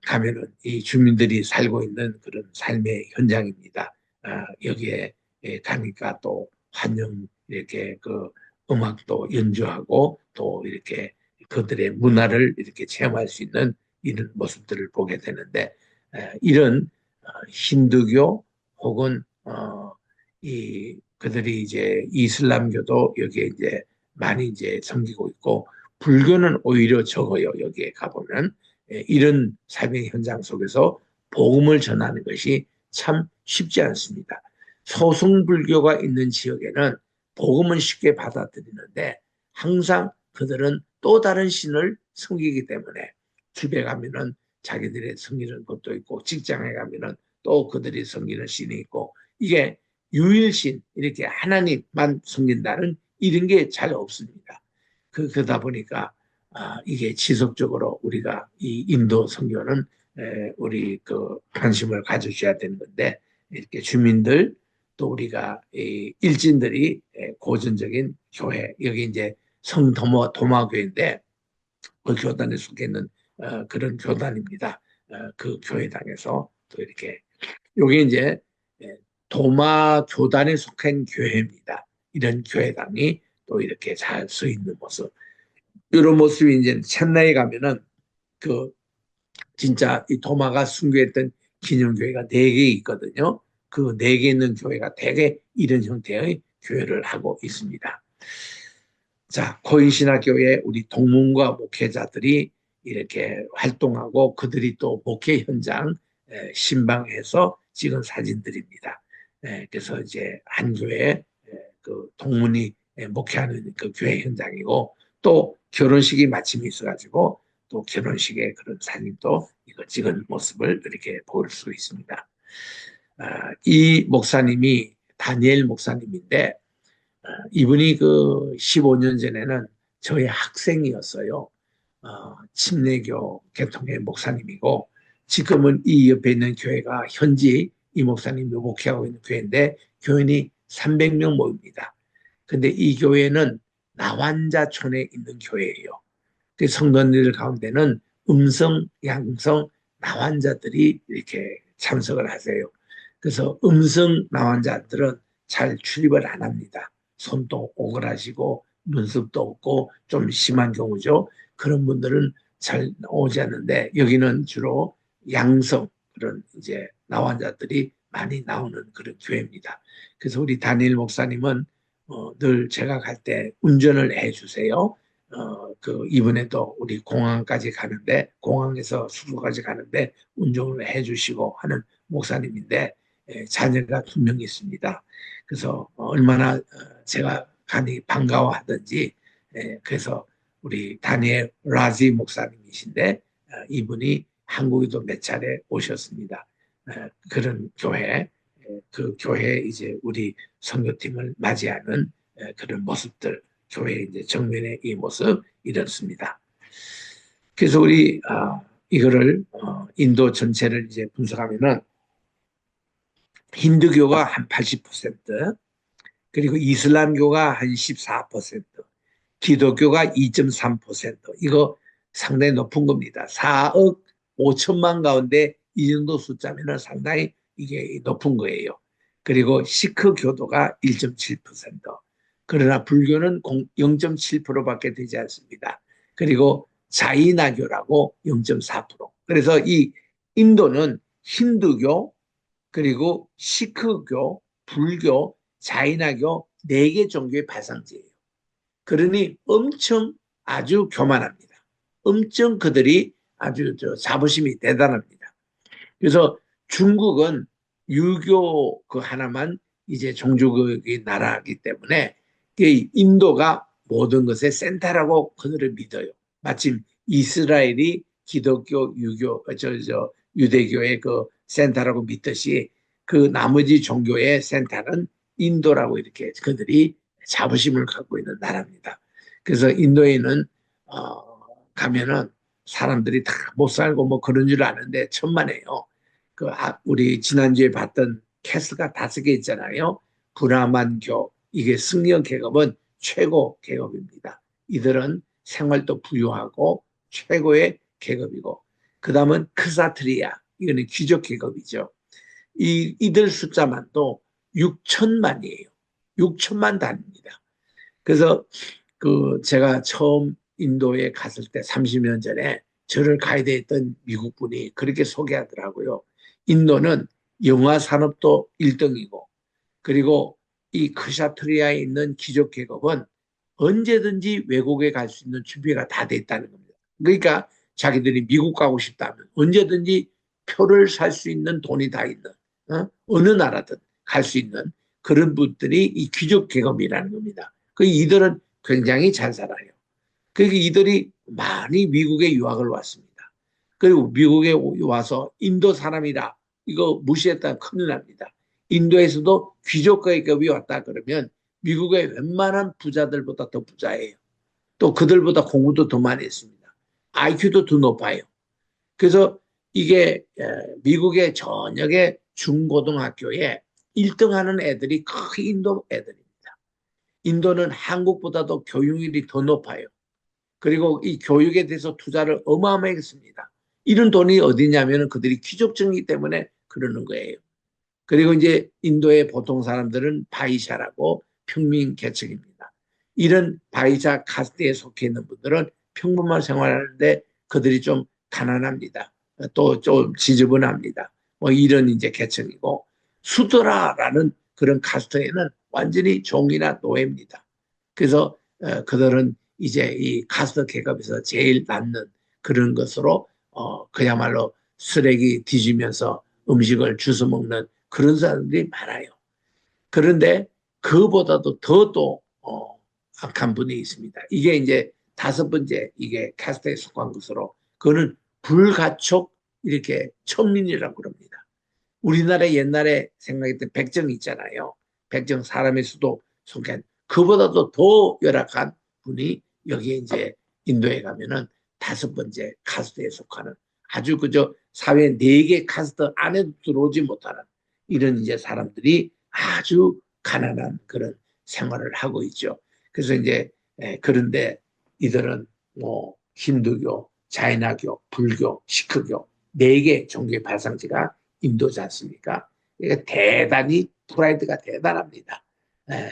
가면은 이 주민들이 살고 있는 그런 삶의 현장입니다. 여기에 가니까 또 환영 이렇게 그 음악도 연주하고 또 이렇게 그들의 문화를 이렇게 체험할 수 있는 이런 모습들을 보게 되는데 이런 힌두교 혹은 이 그들이 이제 이슬람교도 여기에 이제 많이 이제 섬기고 있고 불교는 오히려 적어요. 여기에 가보면 이런 삶의 현장 속에서 복음을 전하는 것이 참 쉽지 않습니다. 소승불교가 있는 지역에는 복음은 쉽게 받아들이는데 항상 그들은 또 다른 신을 섬기기 때문에 집에 가면은 자기들의 섬기는 것도 있고 직장에 가면은 또 그들이 섬기는 신이 있고 이게 유일신 이렇게 하나님만 섬긴다는 이런 게 잘 없습니다. 그러다 보니까 이게 지속적으로 우리가 이 인도 선교는 우리 관심을 가져줘야 되는 건데 이렇게 주민들 또 우리가 이 일진들이 고전적인 교회 여기 이제 성도마교회인데 그 교단에 속해 있는 그런 교단입니다. 그 교회당에서 또 이렇게 여기 이제 도마 교단에 속한 교회입니다. 이런 교회당이 또 이렇게 잘 서 있는 모습. 이런 모습이 이제 첸나이에 가면은 그 진짜 이 도마가 순교했던 기념교회가 4개 있거든요. 그 4개 있는 교회가 대개 이런 형태의 교회를 하고 있습니다. 자, 코인신학교에 우리 동문과 목회자들이 이렇게 활동하고 그들이 또 목회 현장 신방해서 찍은 사진들입니다. 그래서 이제 한 교회 그 동문이 목회하는 그 교회 현장이고 또 결혼식이 마침 있어가지고 또 결혼식의 그런 사진도 이거 찍은 모습을 이렇게 볼 수 있습니다. 이 목사님이 다니엘 목사님인데 이분이 그 15년 전에는 저희 학생이었어요. 침례교 계통의 목사님이고 지금은 이 옆에 있는 교회가 현지 이 목사님이 목회하고 있는 교회인데 교인이 300명 모입니다. 근데 이 교회는 나환자촌에 있는 교회예요. 그 성도들 가운데는 음성, 양성, 나환자들이 이렇게 참석을 하세요. 그래서 음성 나환자들은 잘 출입을 안 합니다. 손도 오그라지고 눈썹도 없고 좀 심한 경우죠. 그런 분들은 잘 오지 않는데 여기는 주로 양성 그런 이제 나환자들이 많이 나오는 그런 교회입니다. 그래서 우리 다니엘 목사님은 늘 제가 갈 때 운전을 해주세요. 이번에도 우리 공항까지 가는데, 공항에서 숙소까지 가는데 운전을 해주시고 하는 목사님인데, 자녀가 2명 있습니다. 그래서 얼마나 제가 간이 반가워하든지, 그래서 우리 다니엘 라지 목사님이신데, 이분이 한국에도 몇 차례 오셨습니다. 그런 교회, 그 교회 이제 우리 선교팀을 맞이하는 그런 모습들, 교회 이제 정면의 이 모습 이렇습니다. 그래서 우리 이거를 인도 전체를 이제 분석하면은 힌두교가 한 80%, 그리고 이슬람교가 한 14%, 기독교가 2.3%, 이거 상당히 높은 겁니다. 4억 5천만 가운데 이 정도 숫자면 상당히 이게 높은 거예요. 그리고 시크 교도가 1.7%, 그러나 불교는 0.7%밖에 되지 않습니다. 그리고 자이나교라고 0.4%. 그래서 이 인도는 힌두교, 그리고 시크교, 불교, 자이나교 4개 종교의 발상지예요. 그러니 엄청 아주 교만합니다. 엄청 그들이 아주 자부심이 대단합니다. 그래서 중국은 유교 그 하나만 이제 종주국의 나라이기 때문에 인도가 모든 것의 센터라고 그들을 믿어요. 마침 이스라엘이 기독교, 유교, 유대교의 그 센터라고 믿듯이 그 나머지 종교의 센터는 인도라고 이렇게 그들이 자부심을 갖고 있는 나라입니다. 그래서 인도에는 가면은 사람들이 다 못 살고 뭐 그런 줄 아는데 천만에요. 우리 지난주에 봤던 캐스가 5개 있잖아요. 브라만교, 이게 승려 계급은 최고 계급입니다. 이들은 생활도 부유하고 최고의 계급이고, 그 다음은 크사트리아, 이거는 귀족 계급이죠. 이들 숫자만도 6천만이에요. 6천만 단위입니다. 그래서 제가 처음 인도에 갔을 때 30년 전에 저를 가이드했던 미국 분이 그렇게 소개하더라고요. 인도는 영화 산업도 1등이고, 그리고 이 크샤트리아에 있는 귀족 계급은 언제든지 외국에 갈 수 있는 준비가 다 돼 있다는 겁니다. 그러니까 자기들이 미국 가고 싶다면 언제든지 표를 살 수 있는 돈이 다 있는, 어느 나라든 갈 수 있는 그런 분들이 이 귀족 계급이라는 겁니다. 이들은 굉장히 잘 살아요. 그러니까 이들이 많이 미국에 유학을 왔습니다. 그리고 미국에 와서 인도 사람이라 이거 무시했다면 큰일 납니다. 인도에서도 귀족 계급이 왔다 그러면 미국의 웬만한 부자들보다 더 부자예요. 또 그들보다 공부도 더 많이 했습니다. IQ도 더 높아요. 그래서 이게 미국의 전역의 중고등학교에 1등하는 애들이 거의 인도 애들입니다. 인도는 한국보다도 교육률이 더 높아요. 그리고 이 교육에 대해서 투자를 어마어마하게 했습니다. 이런 돈이 어디냐면 그들이 귀족증이기 때문에 그러는 거예요. 그리고 이제 인도의 보통 사람들은 바이샤라고 평민 계층입니다. 이런 바이샤 카스트에 속해 있는 분들은 평범한 생활하는데 그들이 좀 가난합니다. 또 좀 지저분합니다. 뭐 이런 이제 계층이고, 수드라라는 그런 카스트에는 완전히 종이나 노예입니다. 그래서 그들은 이제 이 카스트 계급에서 제일 낮는 그런 것으로 그야말로 쓰레기 뒤지면서 음식을 주워 먹는 그런 사람들이 많아요. 그런데 그보다도 더 또 악한 분이 있습니다. 이게 이제 5번째 이게 카스트에 속한 것으로, 그거는 불가촉 이렇게 천민이라고 그럽니다. 우리나라 옛날에 생각했던 백정 있잖아요. 백정 사람의 수도 속한, 그보다도 더 열악한 분이 여기에 이제 인도에 가면은 5번째 카스트에 속하는 아주 그저 사회 4개 카스트 안에 들어오지 못하는 이런 이제 사람들이 아주 가난한 그런 생활을 하고 있죠. 그래서 이제 그런데 이들은 뭐 힌두교, 자이나교, 불교, 시크교 4개 종교의 발상지가 인도지 않습니까? 그러니까 대단히 프라이드가 대단합니다.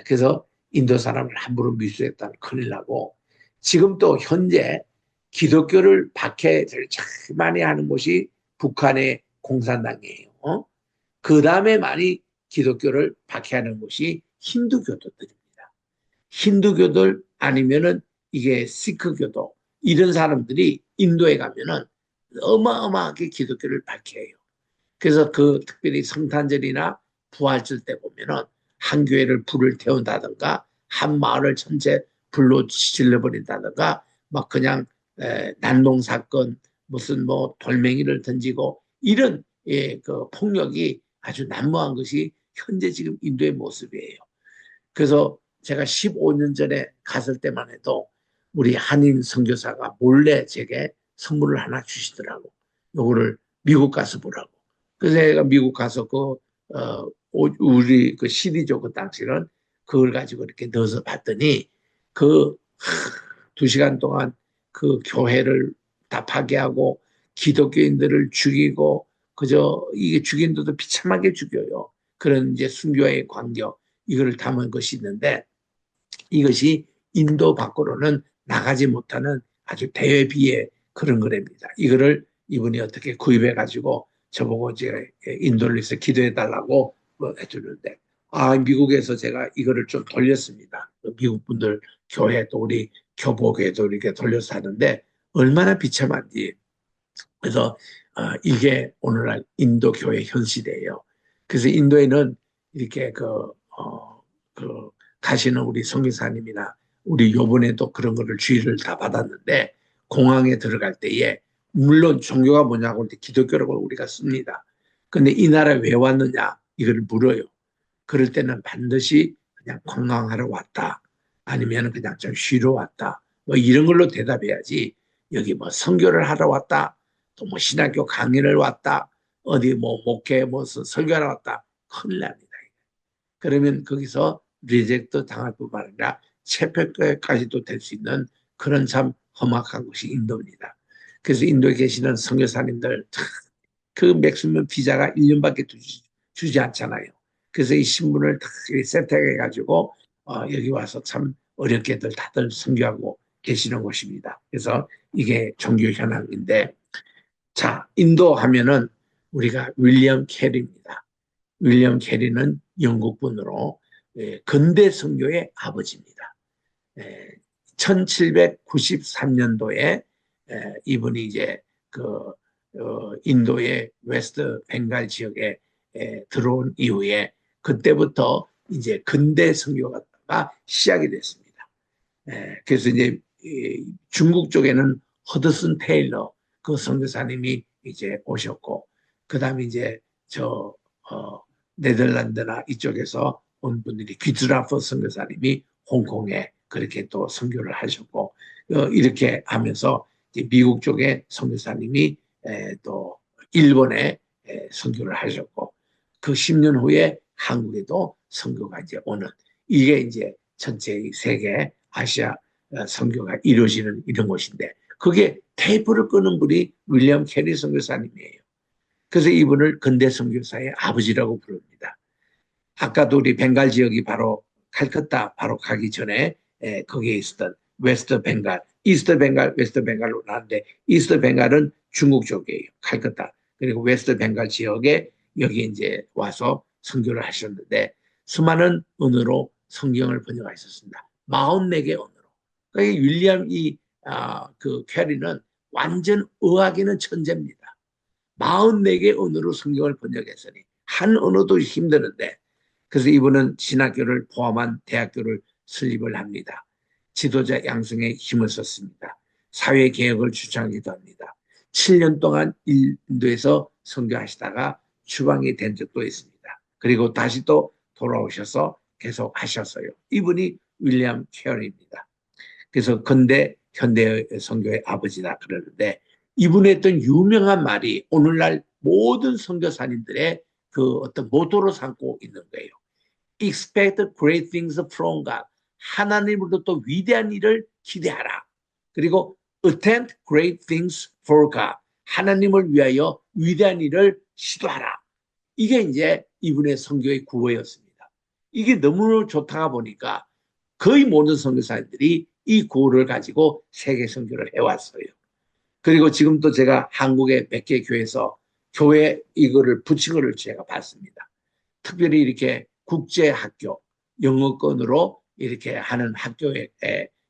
그래서 인도 사람을 함부로 미수했다면 큰일 나고 지금 또 현재 기독교를 박해를 참 많이 하는 곳이 북한의 공산당이에요. 그 다음에 많이 기독교를 박해하는 곳이 힌두교도들입니다. 힌두교들 아니면은 이게 시크교도 이런 사람들이 인도에 가면은 어마어마하게 기독교를 박해해요. 그래서 그 특별히 성탄절이나 부활절 때 보면은 한 교회를 불을 태운다든가 한 마을을 전체 불로 질러버린다든가 막 그냥 난동 사건 무슨 뭐 돌멩이를 던지고 이런 그 폭력이 아주 난무한 것이 현재 지금 인도의 모습이에요. 그래서 제가 15년 전에 갔을 때만 해도 우리 한인 선교사가 몰래 제게 선물을 하나 주시더라고. 요거를 미국 가서 보라고. 그래서 제가 미국 가서 우리 그 CD죠. 그 당시는 그걸 가지고 이렇게 넣어서 봤더니 그 2시간 동안 그 교회를 다 파괴하고 기독교인들을 죽이고 그저 이게 죽인데도 비참하게 죽여요. 그런 이제 순교의 광경 이거를 담은 것이 있는데 이것이 인도 밖으로는 나가지 못하는 아주 대비의 그런 거랍니다. 이거를 이분이 어떻게 구입해 가지고 저보고 이제 인도를 위해서 기도해 달라고 해주는데 미국에서 제가 이거를 좀 돌렸습니다. 미국 분들 교회 또 우리 교보교회도 이렇게 돌려서 하는데 얼마나 비참한지. 그래서 이게 오늘날 인도 교회 현실이에요. 그래서 인도에는 이렇게 그 가시는 우리 성교사님이나 우리 요번에도 그런 거를 주의를 다 받았는데 공항에 들어갈 때에 물론 종교가 뭐냐고 할 때 기독교라고 우리가 씁니다. 근데 이 나라에 왜 왔느냐 이걸 물어요. 그럴 때는 반드시 그냥 관광하러 왔다. 아니면 그냥 좀 쉬러 왔다. 뭐 이런 걸로 대답해야지 여기 뭐 선교를 하러 왔다. 또 뭐 신학교 강의를 왔다. 어디 뭐 목회 무슨 설교하러 왔다. 큰일 납니다. 그러면 거기서 리젝트 당할 뿐만 아니라 체포까지도 될 수 있는 그런 참 험악한 곳이 인도입니다. 그래서 인도에 계시는 선교사님들 그 맥시멈 비자가 1년밖에 주지 않잖아요. 그래서 이 신분을 다 세팅해가지고 여기 와서 참 어렵게들 다들 선교하고 계시는 곳입니다. 그래서 이게 종교 현황인데 자 인도 하면은 우리가 윌리엄 캐리입니다. 윌리엄 캐리는 영국분으로 근대 선교의 아버지입니다. 1793년도에 이분이 이제 인도의 웨스트 벵갈 지역에 들어온 이후에 그때부터 이제 근대 선교가 시작이 됐습니다. 그래서 이제 중국 쪽에는 허드슨 테일러 그 선교사님이 이제 오셨고 그다음에 이제 네덜란드나 이쪽에서 온 분들이 귀트라퍼 선교사님이 홍콩에 그렇게 또 선교를 하셨고 이렇게 하면서 미국 쪽에 선교사님이 또 일본에 선교를 하셨고 그 10년 후에 한국에도 선교가 이제 오는 이게 이제 전체 세계 아시아 선교가 이루어지는 이런 곳인데 그게 테이프를 끄는 분이 윌리엄 캐리 선교사님이에요. 그래서 이분을 근대 선교사의 아버지라고 부릅니다. 아까도 우리 벵갈 지역이 바로 칼커타 바로 가기 전에 거기에 있었던 웨스트 벵갈, 이스트 벵갈, 웨스트 벵갈로 나는데 이스트 벵갈은 중국 쪽이에요. 칼커타. 그리고 웨스트 벵갈 지역에 여기 이제 와서 선교를 하셨는데 수많은 언어로 성경을 번역하셨습니다. 44개 언어로. 그러니까 윌리엄 그 캐리는 완전 의학에는 천재입니다. 44개 언어로 성경을 번역했으니 한 언어도 힘드는데 그래서 이분은 신학교를 포함한 대학교를 설립을 합니다. 지도자 양성에 힘을 썼습니다. 사회개혁을 주창하기도 합니다. 7년 동안 인도에서 선교하시다가 추방이 된 적도 있습니다. 그리고 다시 또 돌아오셔서 계속 하셨어요. 이분이 윌리엄 캐리입니다. 그래서 근대 현대 선교의 아버지다 그러는데 이분의 했던 유명한 말이 오늘날 모든 선교사님들의 그 어떤 모토로 삼고 있는 거예요. Expect great things from God. 하나님으로부터 위대한 일을 기대하라. 그리고 attempt great things for God. 하나님을 위하여 위대한 일을 시도하라. 이게 이제 이분의 선교의 구호였습니다. 이게 너무 좋다가 보니까 거의 모든 선교사님들이 이 구호를 가지고 세계 선교를 해왔어요. 그리고 지금 또 제가 한국의 몇 개 교회에서 교회 이거를 붙인 거를 제가 봤습니다. 특별히 이렇게 국제학교, 영어권으로 이렇게 하는 학교에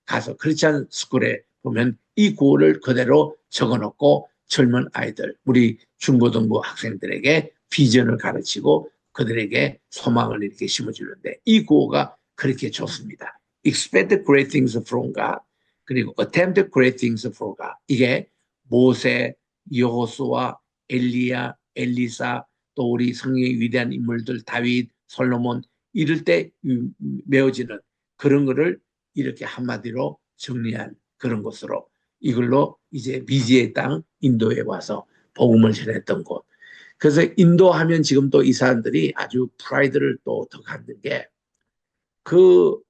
가서 크리스찬 스쿨에 보면 이 구호를 그대로 적어놓고 젊은 아이들, 우리 중고등부 학생들에게 비전을 가르치고 그들에게 소망을 이렇게 심어주는데 이 구호가 그렇게 좋습니다. Expect great things from God. 그리고 attempt great things from God. 이게 모세, 여호수아, 엘리야, 엘리사, 또 우리 성경의 위대한 인물들 다윗, 솔로몬 이럴 때 메워지는 그런 거를 이렇게 한마디로 정리한 그런 것으로 이걸로 이제 미지의 땅 인도에 와서 복음을 전했던 곳. 그래서 인도하면 지금 또 이 사람들이 아주 프라이드를 또 더 갖는 게 그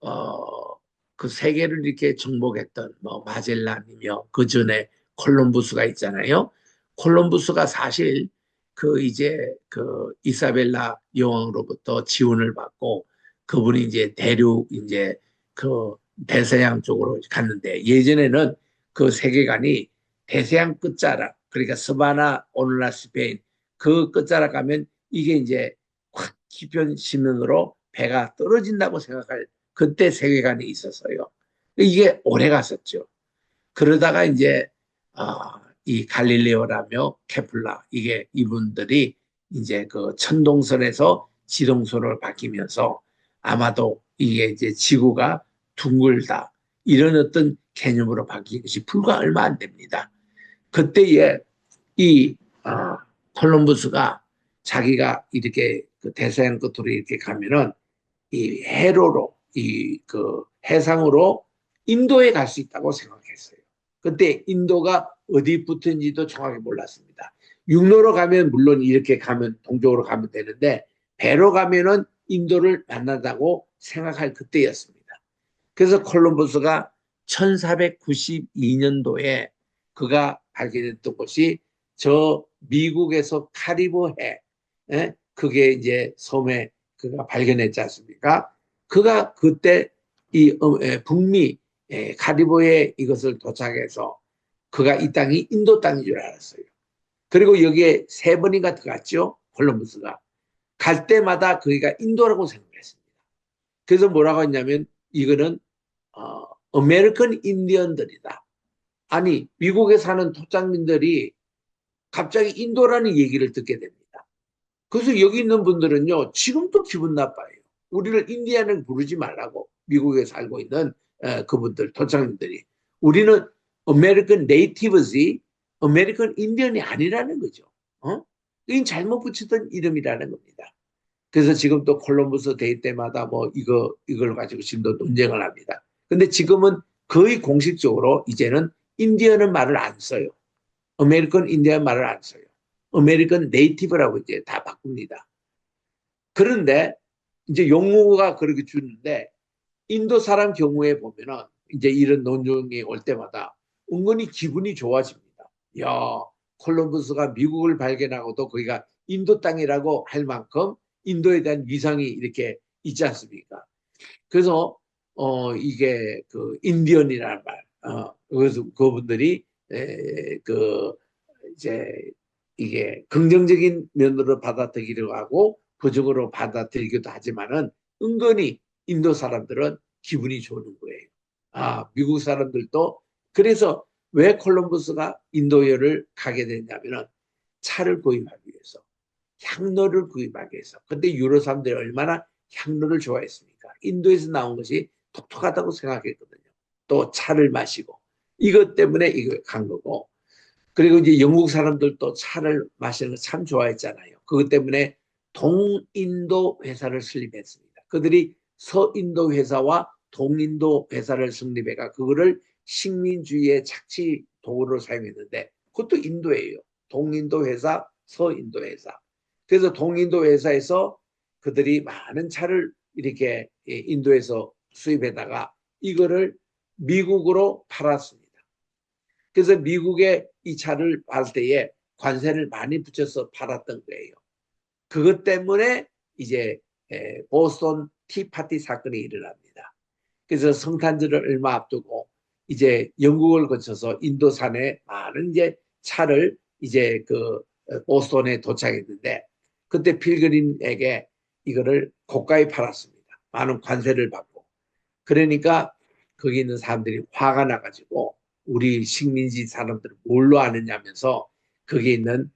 세계를 이렇게 정복했던 뭐 마젤란이며 그 전에 콜럼부스가 있잖아요. 콜럼부스가 사실 그 이제 그 이사벨라 여왕으로부터 지원을 받고 그분이 이제 대륙 이제 그 대서양 쪽으로 갔는데 예전에는 그 세계관이 대서양 끝자락 그러니까 스바나 오늘날 스페인 그 끝자락 가면 이게 이제 확 깊은 시면으로 배가 떨어진다고 생각할 그때 세계관이 있었어요. 이게 오래 갔었죠. 그러다가 이제 이 갈릴레오라며 케플라 이게 이분들이 이제 그 천동설에서 지동설을 바뀌면서 아마도 이게 이제 지구가 둥글다 이런 어떤 개념으로 바뀐 것이 불과 얼마 안 됩니다. 그때에 이 콜럼버스가 자기가 이렇게 그 대서양 끝으로 이렇게 가면은 이 해로로 이 그 해상으로 인도에 갈 수 있다고 생각했어요. 그때 인도가 어디 붙은지도 정확히 몰랐습니다. 육로로 가면 물론 이렇게 가면 동쪽으로 가면 되는데 배로 가면은 인도를 만난다고 생각할 그때였습니다. 그래서 콜럼버스가 1492년도에 그가 발견했던 것이 저 미국에서 카리브해 그게 이제 섬에 그가 발견했지 않습니까? 그가 그때 이 북미 카리브해 이것을 도착해서 그가 이 땅이 인도 땅인 줄 알았어요. 그리고 여기에 세 번인가 들어갔죠. 콜럼버스가. 갈 때마다 그가 인도라고 생각했습니다. 그래서 뭐라고 했냐면 이거는 아메리칸 인디언들이다. 아니 미국에 사는 토착민들이 갑자기 인도라는 얘기를 듣게 됩니다. 그래서 여기 있는 분들은요 지금도 기분 나빠요. 우리를 인디언을 부르지 말라고 미국에 살고 있는 그분들 토착민들이 우리는 아메리칸 네이티브지 아메리칸 인디언이 아니라는 거죠. 이건 잘못 붙였던 이름이라는 겁니다. 그래서 지금 또 콜럼버스 데이 때마다 뭐 이걸 가지고 지금도 논쟁을 합니다. 근데 지금은 거의 공식적으로 이제는 인디언은 말을 안 써요. 아메리칸 인디언 말을 안 써요. 아메리칸 네이티브라고 이제 다 바꿉니다. 그런데 이제 용어가 그렇게 주는데 인도 사람 경우에 보면은 이제 이런 논쟁이 올 때마다 은근히 기분이 좋아집니다. 야, 콜럼버스가 미국을 발견하고도 거기가 인도 땅이라고 할 만큼 인도에 대한 위상이 이렇게 있지 않습니까? 그래서 이게 그 인디언이라는 말, 그래서 그분들이 그 이제 이게 긍정적인 면으로 받아들이기도 하고 부정으로 받아들이기도 하지만은 은근히 인도 사람들은 기분이 좋은 거예요. 미국 사람들도 그래서 왜 콜럼버스가 인도여를 가게 됐냐면은 차를 구입하기 위해서, 향로를 구입하기 위해서. 근데 유럽 사람들이 얼마나 향로를 좋아했습니까? 인도에서 나온 것이 독특하다고 생각했거든요. 또 차를 마시고 이것 때문에 이거 간 거고. 그리고 이제 영국 사람들도 차를 마시는 거 참 좋아했잖아요. 그것 때문에 동인도 회사를 설립했습니다. 그들이 서인도 회사와 동인도 회사를 성립해가 그거를 식민주의의 착취 도구로 사용했는데 그것도 인도예요. 동인도 회사, 서인도 회사. 그래서 동인도 회사에서 그들이 많은 차를 이렇게 인도에서 수입해다가 이거를 미국으로 팔았습니다. 그래서 미국에 이 차를 팔 때에 관세를 많이 붙여서 팔았던 거예요. 그것 때문에 이제 보스턴 티파티 사건이 일어납니다. 그래서 성탄절을 얼마 앞두고 이제 영국을 거쳐서 인도산에 많은 이제 차를 이제 그 보스턴에 도착했는데 그때 필그림에게 이거를 고가에 팔았습니다. 많은 관세를 받고. 그러니까 거기 있는 사람들이 화가 나가지고 우리 식민지 사람들을 뭘로 아느냐면서 거기 있는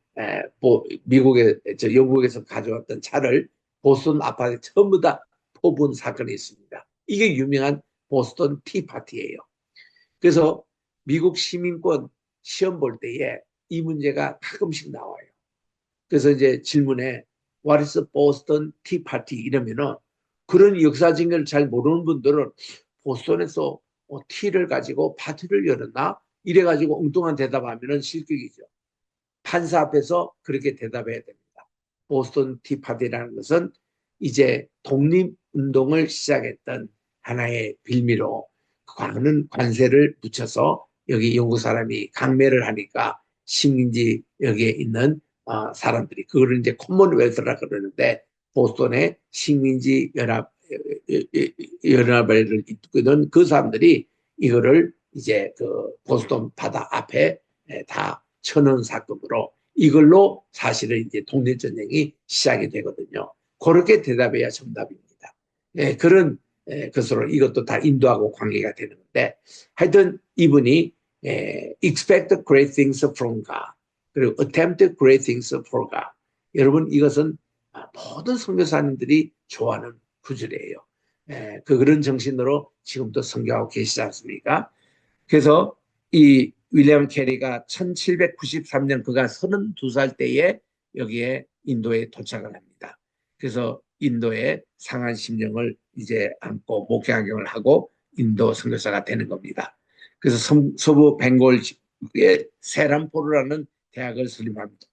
미국에 영국에서 가져왔던 차를 보스턴 아파트에 전부 다 퍼부은 사건이 있습니다. 이게 유명한 보스턴 티파티예요. 그래서 미국 시민권 시험 볼 때에 이 문제가 가끔씩 나와요. 그래서 이제 질문에 What is Boston Tea Party? 이러면은 그런 역사적인 걸 잘 모르는 분들은 보스턴에서 티를 가지고 파티를 열었나? 이래가지고 엉뚱한 대답하면은 실격이죠. 판사 앞에서 그렇게 대답해야 됩니다. 보스턴 티파티라는 것은 이제 독립운동을 시작했던 하나의 빌미로 많은 관세를 붙여서 여기 영국 사람이 강매를 하니까 식민지 여기에 있는 사람들이 그거를 이제 커먼웰스라 그러는데 보스턴의 식민지 연합을 이끄는 그 사람들이 이거를 이제 그 보스턴 바다 앞에 다 쳐놓은 사건으로 이걸로 사실은 이제 독립전쟁이 시작이 되거든요. 그렇게 대답해야 정답입니다. 그런 것으로 이것도 다 인도하고 관계가 되는 건데 하여튼 이분이 expect great things from God 그리고 attempt great things for God. 여러분 이것은 모든 선교사님들이 좋아하는 구절이에요. 그런 정신으로 지금도 선교하고 계시지 않습니까? 그래서 이 윌리엄 캐리가 1793년 그가 32살 때에 여기에 인도에 도착을 합니다. 그래서 인도의 상한 심령을 이제 안고 목회학경을 하고 인도 선교사가 되는 겁니다. 그래서 서부 벵골의 세람포르라는 대학을 설립합니다.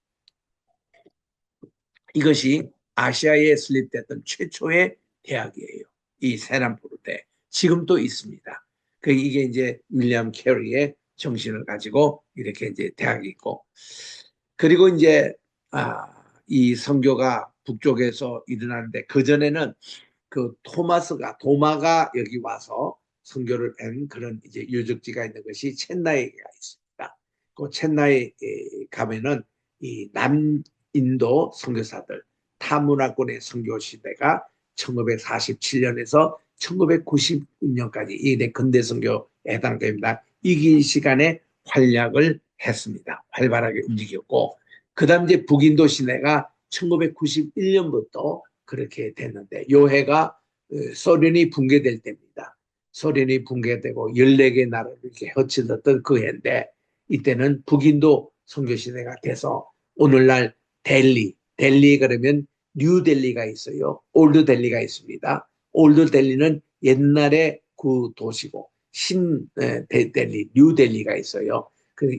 이것이 아시아에 설립됐던 최초의 대학이에요. 이 세람포르 대. 지금도 있습니다. 이게 이제 윌리엄 캐리의 정신을 가지고 이렇게 이제 대학이 있고. 그리고 이제, 이 선교가 북쪽에서 일어나는데 그전에는 그 도마가 여기 와서 선교를 한 그런 이제 유적지가 있는 것이 첸나이가 있습니다. 그 첸나이 가면은 이 남인도 선교사들 타문화권의 선교 시대가 1947년에서 1996년까지 이 근대 선교에 해당됩니다. 이 시간에 활약을 했습니다. 활발하게 움직였고 그다음 이제 북인도 시대가 1991년부터 그렇게 됐는데 요 해가 소련이 붕괴될 때입니다. 소련이 붕괴되고 14개 나라를 이렇게 흩어졌던 그 해인데 이때는 북인도 선교시대가 돼서 오늘날 델리 그러면 뉴델리가 있어요. 올드 델리가 있습니다. 올드 델리는 옛날의 그 도시고 델리, 뉴델리가 있어요.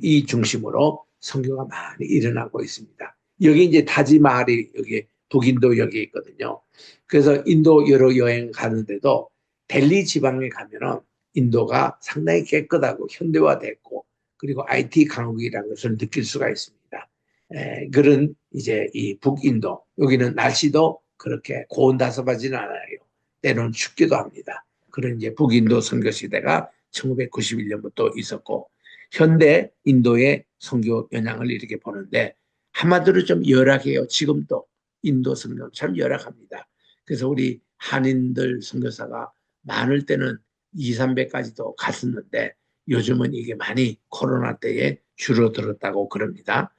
이 중심으로 선교가 많이 일어나고 있습니다. 여기 이제 타지마할이 여기 북인도 여기 있거든요. 그래서 인도 여러 여행 가는데도 델리 지방에 가면은 인도가 상당히 깨끗하고 현대화됐고 그리고 IT 강국이라는 것을 느낄 수가 있습니다. 그런 이제 이 북인도 여기는 날씨도 그렇게 고온다습하지는 않아요. 때로는 춥기도 합니다. 그런 이제 북인도 선교 시대가 1991년부터 있었고 현대 인도의 선교 영향을 이렇게 보는데 한마디로 좀 열악해요. 지금도 인도 선교 참 열악합니다. 그래서 우리 한인들 선교사가 많을 때는 2, 300까지도 갔었는데 요즘은 이게 많이 코로나 때에 줄어들었다고 그럽니다.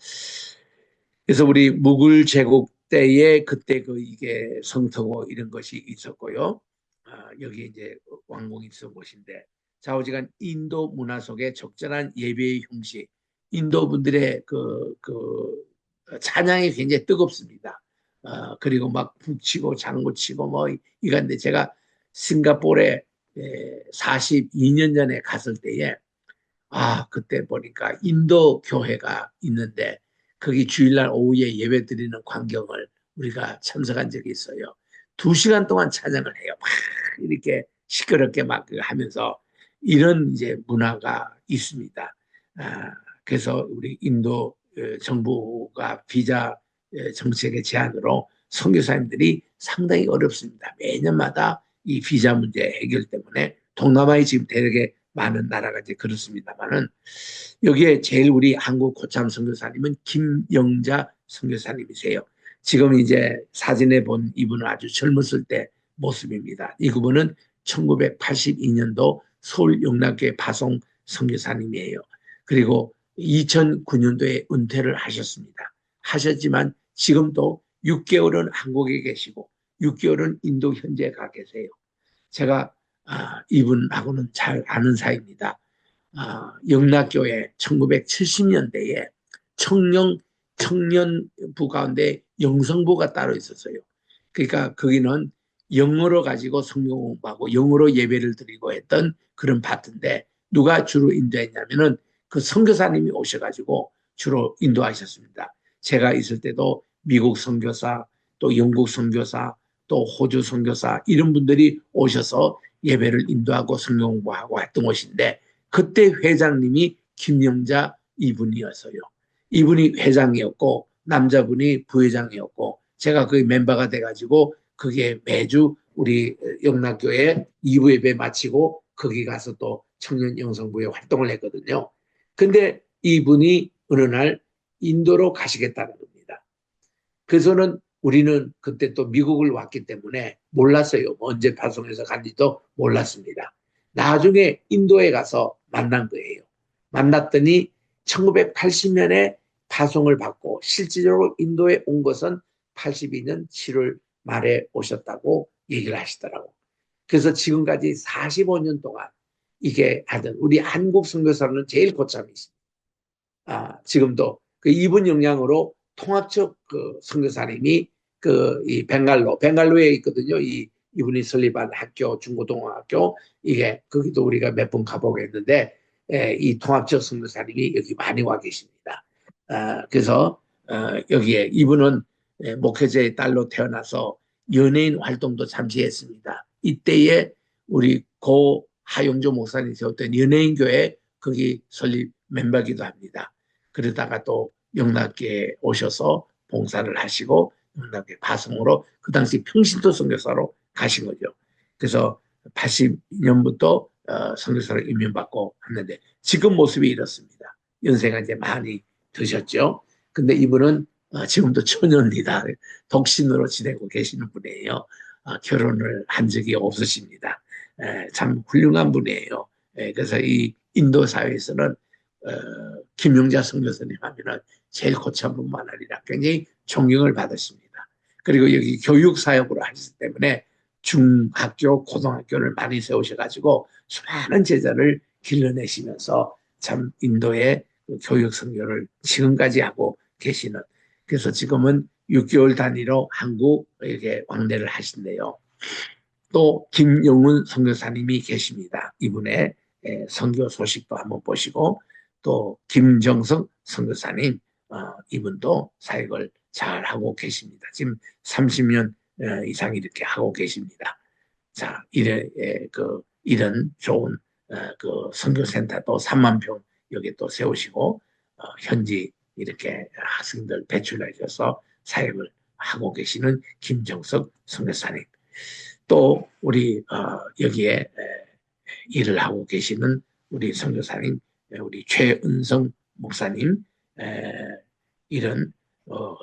그래서 우리 무굴 제국 때에 그때 이게 성터고 이런 것이 있었고요. 여기 이제 왕궁이 있었던 곳인데 좌우지간 인도 문화 속에 적절한 예배의 형식, 인도 분들의 찬양이 굉장히 뜨겁습니다. 그리고 막 북치고 장구치고 뭐 이건데 제가 싱가포르에 42년 전에 갔을 때에 그때 보니까 인도 교회가 있는데 거기 주일날 오후에 예배 드리는 광경을 우리가 참석한 적이 있어요. 2시간 동안 찬양을 해요. 막 이렇게 시끄럽게 막 하면서 이런 이제 문화가 있습니다. 그래서 우리 인도 정부가 비자 정책의 제한으로 선교사님들이 상당히 어렵습니다. 매년마다 이 비자 문제 해결 때문에 동남아에 지금 되게 많은 나라가 이제 그렇습니다만은 여기에 제일 우리 한국 고참 선교사님은 김영자 선교사님이세요. 지금 이제 사진에 본 이분은 아주 젊었을 때 모습입니다. 이 그분은 1982년도 서울 영락교회 파송 선교사님이에요. 그리고 2009년도에 은퇴를 하셨습니다. 하셨지만 지금도 6개월은 한국에 계시고 6개월은 인도 현지에 가 계세요. 제가 이분하고는 잘 아는 사이입니다. 영락교회 1970년대에 청년부 가운데 영성부가 따로 있었어요. 그러니까 거기는 영어로 가지고 성경 공부하고 영어로 예배를 드리고 했던 그런 파트인데 누가 주로 인도했냐면은 그 선교사님이 오셔가지고 주로 인도하셨습니다. 제가 있을 때도 미국 선교사, 또 영국 선교사, 또 호주 선교사 이런 분들이 오셔서 예배를 인도하고 성경 공부하고 했던 곳인데 그때 회장님이 김영자 이분이었어요. 이분이 회장이었고 남자분이 부회장이었고 제가 그 멤버가 돼가지고 그게 매주 우리 영락교회 2부 예배 마치고 거기 가서 또 청년 영성부에 활동을 했거든요. 근데 이분이 어느 날 인도로 가시겠다는 겁니다. 그래서는 우리는 그때 또 미국을 왔기 때문에 몰랐어요. 언제 파송해서 간지도 몰랐습니다. 나중에 인도에 가서 만난 거예요. 만났더니 1980년에 파송을 받고 실질적으로 인도에 온 것은 82년 7월 말에 오셨다고 얘기를 하시더라고. 그래서 지금까지 45년 동안 이게 하던 우리 한국 선교사로는 제일 고참이십니다. 지금도 그 이분 영향으로 통합적 그 선교사님이 이 벵갈로에 있거든요. 이분이 설립한 학교, 중고등학교, 이게, 거기도 우리가 몇 번 가보고 했는데, 이 통합적 선교사님이 여기 많이 와 계십니다. 그래서, 여기에 이분은 목회자의 딸로 태어나서 연예인 활동도 잠시 했습니다. 이때에 우리 고 하용조 목사님이 세웠던 연예인교회 거기 설립 멤버기도 합니다. 그러다가 또 영락교에 오셔서 봉사를 하시고 영락교회 파송으로 그 당시 평신도 선교사로 가신 거죠. 그래서 80년부터 선교사로 임명받고 했는데 지금 모습이 이렇습니다. 연세가 이제 많이 드셨죠. 근데 이분은 지금도 처녀입니다. 독신으로 지내고 계시는 분이에요. 결혼을 한 적이 없으십니다. 참 훌륭한 분이에요. 그래서 이 인도 사회에서는 김용자 선교사님 하면은 제일 고참 분만 아니라 굉장히 존경을 받았습니다. 그리고 여기 교육 사역으로 하시기 때문에 중학교, 고등학교를 많이 세우셔가지고 수많은 제자를 길러내시면서 참 인도의 교육 선교를 지금까지 하고 계시는. 그래서 지금은 6개월 단위로 한국에 왕래를 하신대요. 또 김영훈 선교사님이 계십니다. 이분의 선교 소식도 한번 보시고 또 김정석 선교사님 이분도 사역을 잘 하고 계십니다. 지금 30년 이상 이렇게 하고 계십니다. 자, 이런 좋은 그 선교센터도 3만 평 여기 또 세우시고 현지 이렇게 학생들 배출해줘서 사역을 하고 계시는 김정석 선교사님. 또 우리 여기에 일을 하고 계시는 우리 선교사님, 우리 최은성 목사님 이런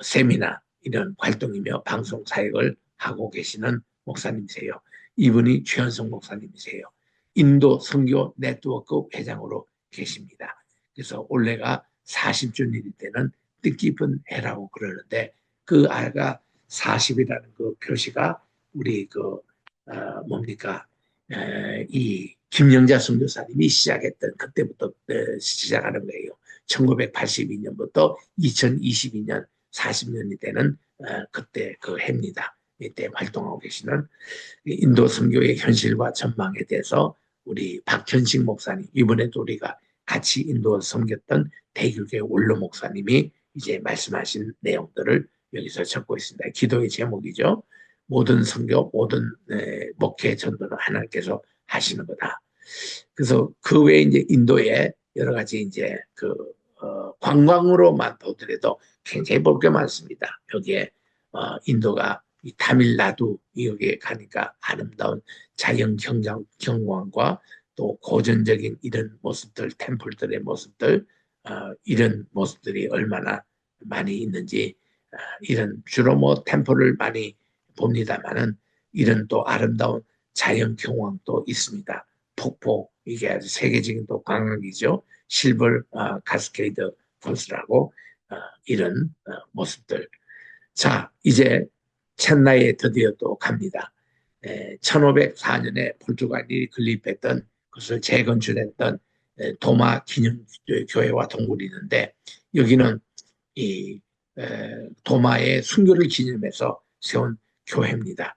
세미나 이런 활동이며 방송 사역을 하고 계시는 목사님이세요. 이분이 최현성 목사님이세요. 인도 선교 네트워크 회장으로 계십니다. 그래서 올해가 40주년이 되는 뜻깊은 해라고 그러는데 그 아이가 40이라는 그 표시가 우리 뭡니까 이 김영자 선교사님이 시작했던 그때부터 시작하는 거예요. 1982년부터 2022년 40년이 되는 그때 그 해입니다. 이때 활동하고 계시는 인도 선교의 현실과 전망에 대해서 우리 박현식 목사님 이번에도 우리가 같이 인도 섬겼던 대교회 원로 목사님이 이제 말씀하신 내용들을 여기서 적고 있습니다. 기도의 제목이죠. 모든 선교, 모든 목회 전도는 하나님께서 하시는 거다. 그래서 그 외에 이제 인도에 여러 가지 이제 관광으로만 보더라도 굉장히 볼 게 많습니다. 여기에 인도가 이 타밀나두 여기에 가니까 아름다운 자연 경관과 또 고전적인 이런 모습들, 템플들의 모습들, 이런 모습들이 얼마나 많이 있는지, 이런 주로 뭐 템플을 많이 봅니다만은 이런 또 아름다운 자연 경관도 있습니다. 폭포, 이게 아주 세계적인 또 관광이죠. 실버 카스케이드 폴스라고 이런 모습들. 자, 이제 첸나이에 드디어 또 갑니다. 1504년에 포르투갈이 건립했던 그것을 재건축했던 도마 기념교회와 동굴이 있는데 여기는 이 도마의 순교를 기념해서 세운 교회입니다.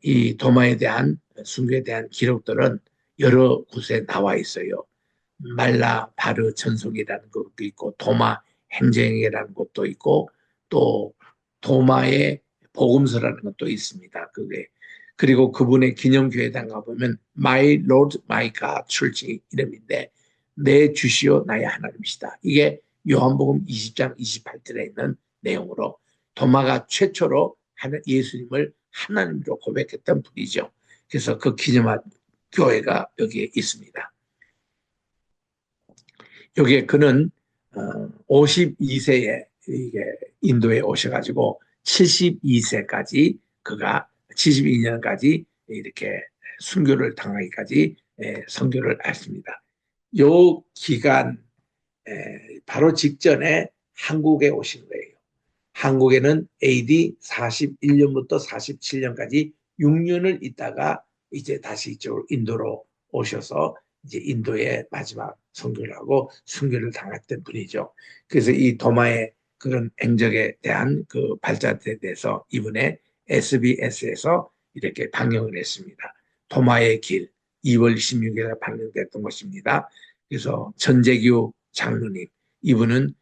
이 도마에 대한 순교에 대한 기록들은 여러 곳에 나와 있어요. 말라 바르 전속이라는 것도 있고 도마 행정이라는 것도 있고 또 도마의 복음서라는 것도 있습니다. 그게 그리고 그분의 기념교회당 가보면 My Lord, My God Church 이름인데 내 주시오 나의 하나님이시다. 이게 요한복음 20장 28절에 있는 내용으로 도마가 최초로 예수님을 하나님으로 고백했던 분이죠. 그래서 그 기념한 교회가 여기에 있습니다. 여기에 그는 52세에 인도에 오셔가지고 72세까지 그가 72년까지 이렇게 순교를 당하기까지 선교를 했습니다. 요 기간 바로 직전에 한국에 오신 거예요. 한국에는 AD 41년부터 47년까지 6년을 있다가 이제 다시 이쪽으로 인도로 오셔서 이제 인도의 마지막 선교를 하고 순교를 당했던 분이죠. 그래서 이 도마의 그런 행적에 대한 그 발자들에 대해서 이번에 SBS에서 이렇게 방영을 했습니다. 도마의 길 2월 16일에 방영됐던 것입니다. 그래서 전재규 장로님 이분은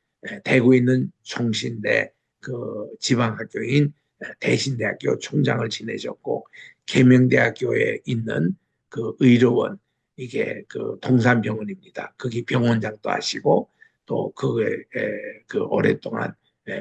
대구에 있는 총신대 그 지방학교인 대신대학교 총장을 지내셨고 계명대학교에 있는 그 의료원 이게 그 동산병원입니다. 거기 병원장도 하시고 또 그 오랫동안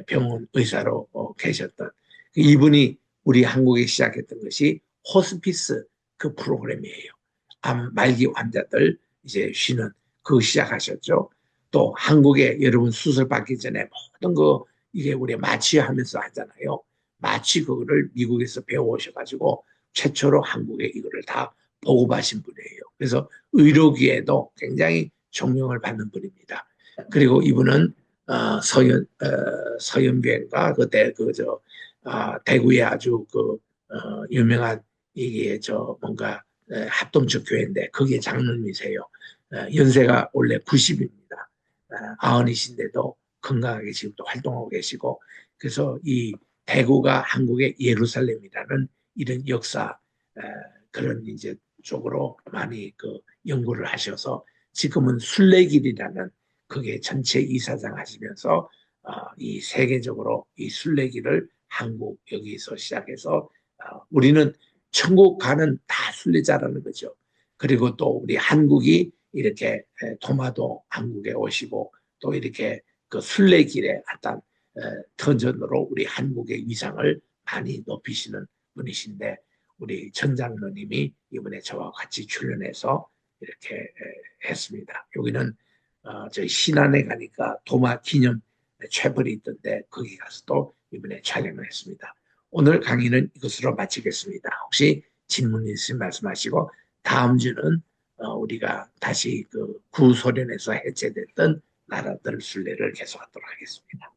병원 의사로 계셨던 이분이 우리 한국에 시작했던 것이 호스피스 그 프로그램이에요. 암 말기 환자들 이제 쉬는 그거 시작하셨죠. 또 한국에 여러분 수술 받기 전에 모든 거 이게 우리 마취하면서 하잖아요. 마취 그거를 미국에서 배워오셔가지고 최초로 한국에 이거를 다 보급하신 분이에요. 그래서 의료기에도 굉장히 존경을 받는 분입니다. 그리고 이분은 서현교회인가 대구에 아주 유명한 이게 뭔가 합동적 교회인데 거기에 장로님이세요. 연세가 원래 90입니다. 아흔이신데도 건강하게 지금도 활동하고 계시고 그래서 이 대구가 한국의 예루살렘이라는 이런 역사 그런 이제 쪽으로 많이 연구를 하셔서 지금은 순례길이라는 그게 전체 이사장 하시면서 이 세계적으로 이 순례길을 한국 여기서 시작해서 우리는 천국 가는 다 순례자라는 거죠. 그리고 또 우리 한국이 이렇게 토마도 한국에 오시고 또 이렇게 그 순례길에 어떤 터전으로 우리 한국의 위상을 많이 높이시는 분이신데 우리 전 장로님이 이번에 저와 같이 출연해서 이렇게 했습니다. 여기는 저희 신안에 가니까 도마 기념 채벌이 있던데 거기 가서 또 이번에 촬영을 했습니다. 오늘 강의는 이것으로 마치겠습니다. 혹시 질문 있으면 말씀하시고 다음 주는 우리가 다시 그 구소련에서 해체됐던 나라들 순례를 계속하도록 하겠습니다.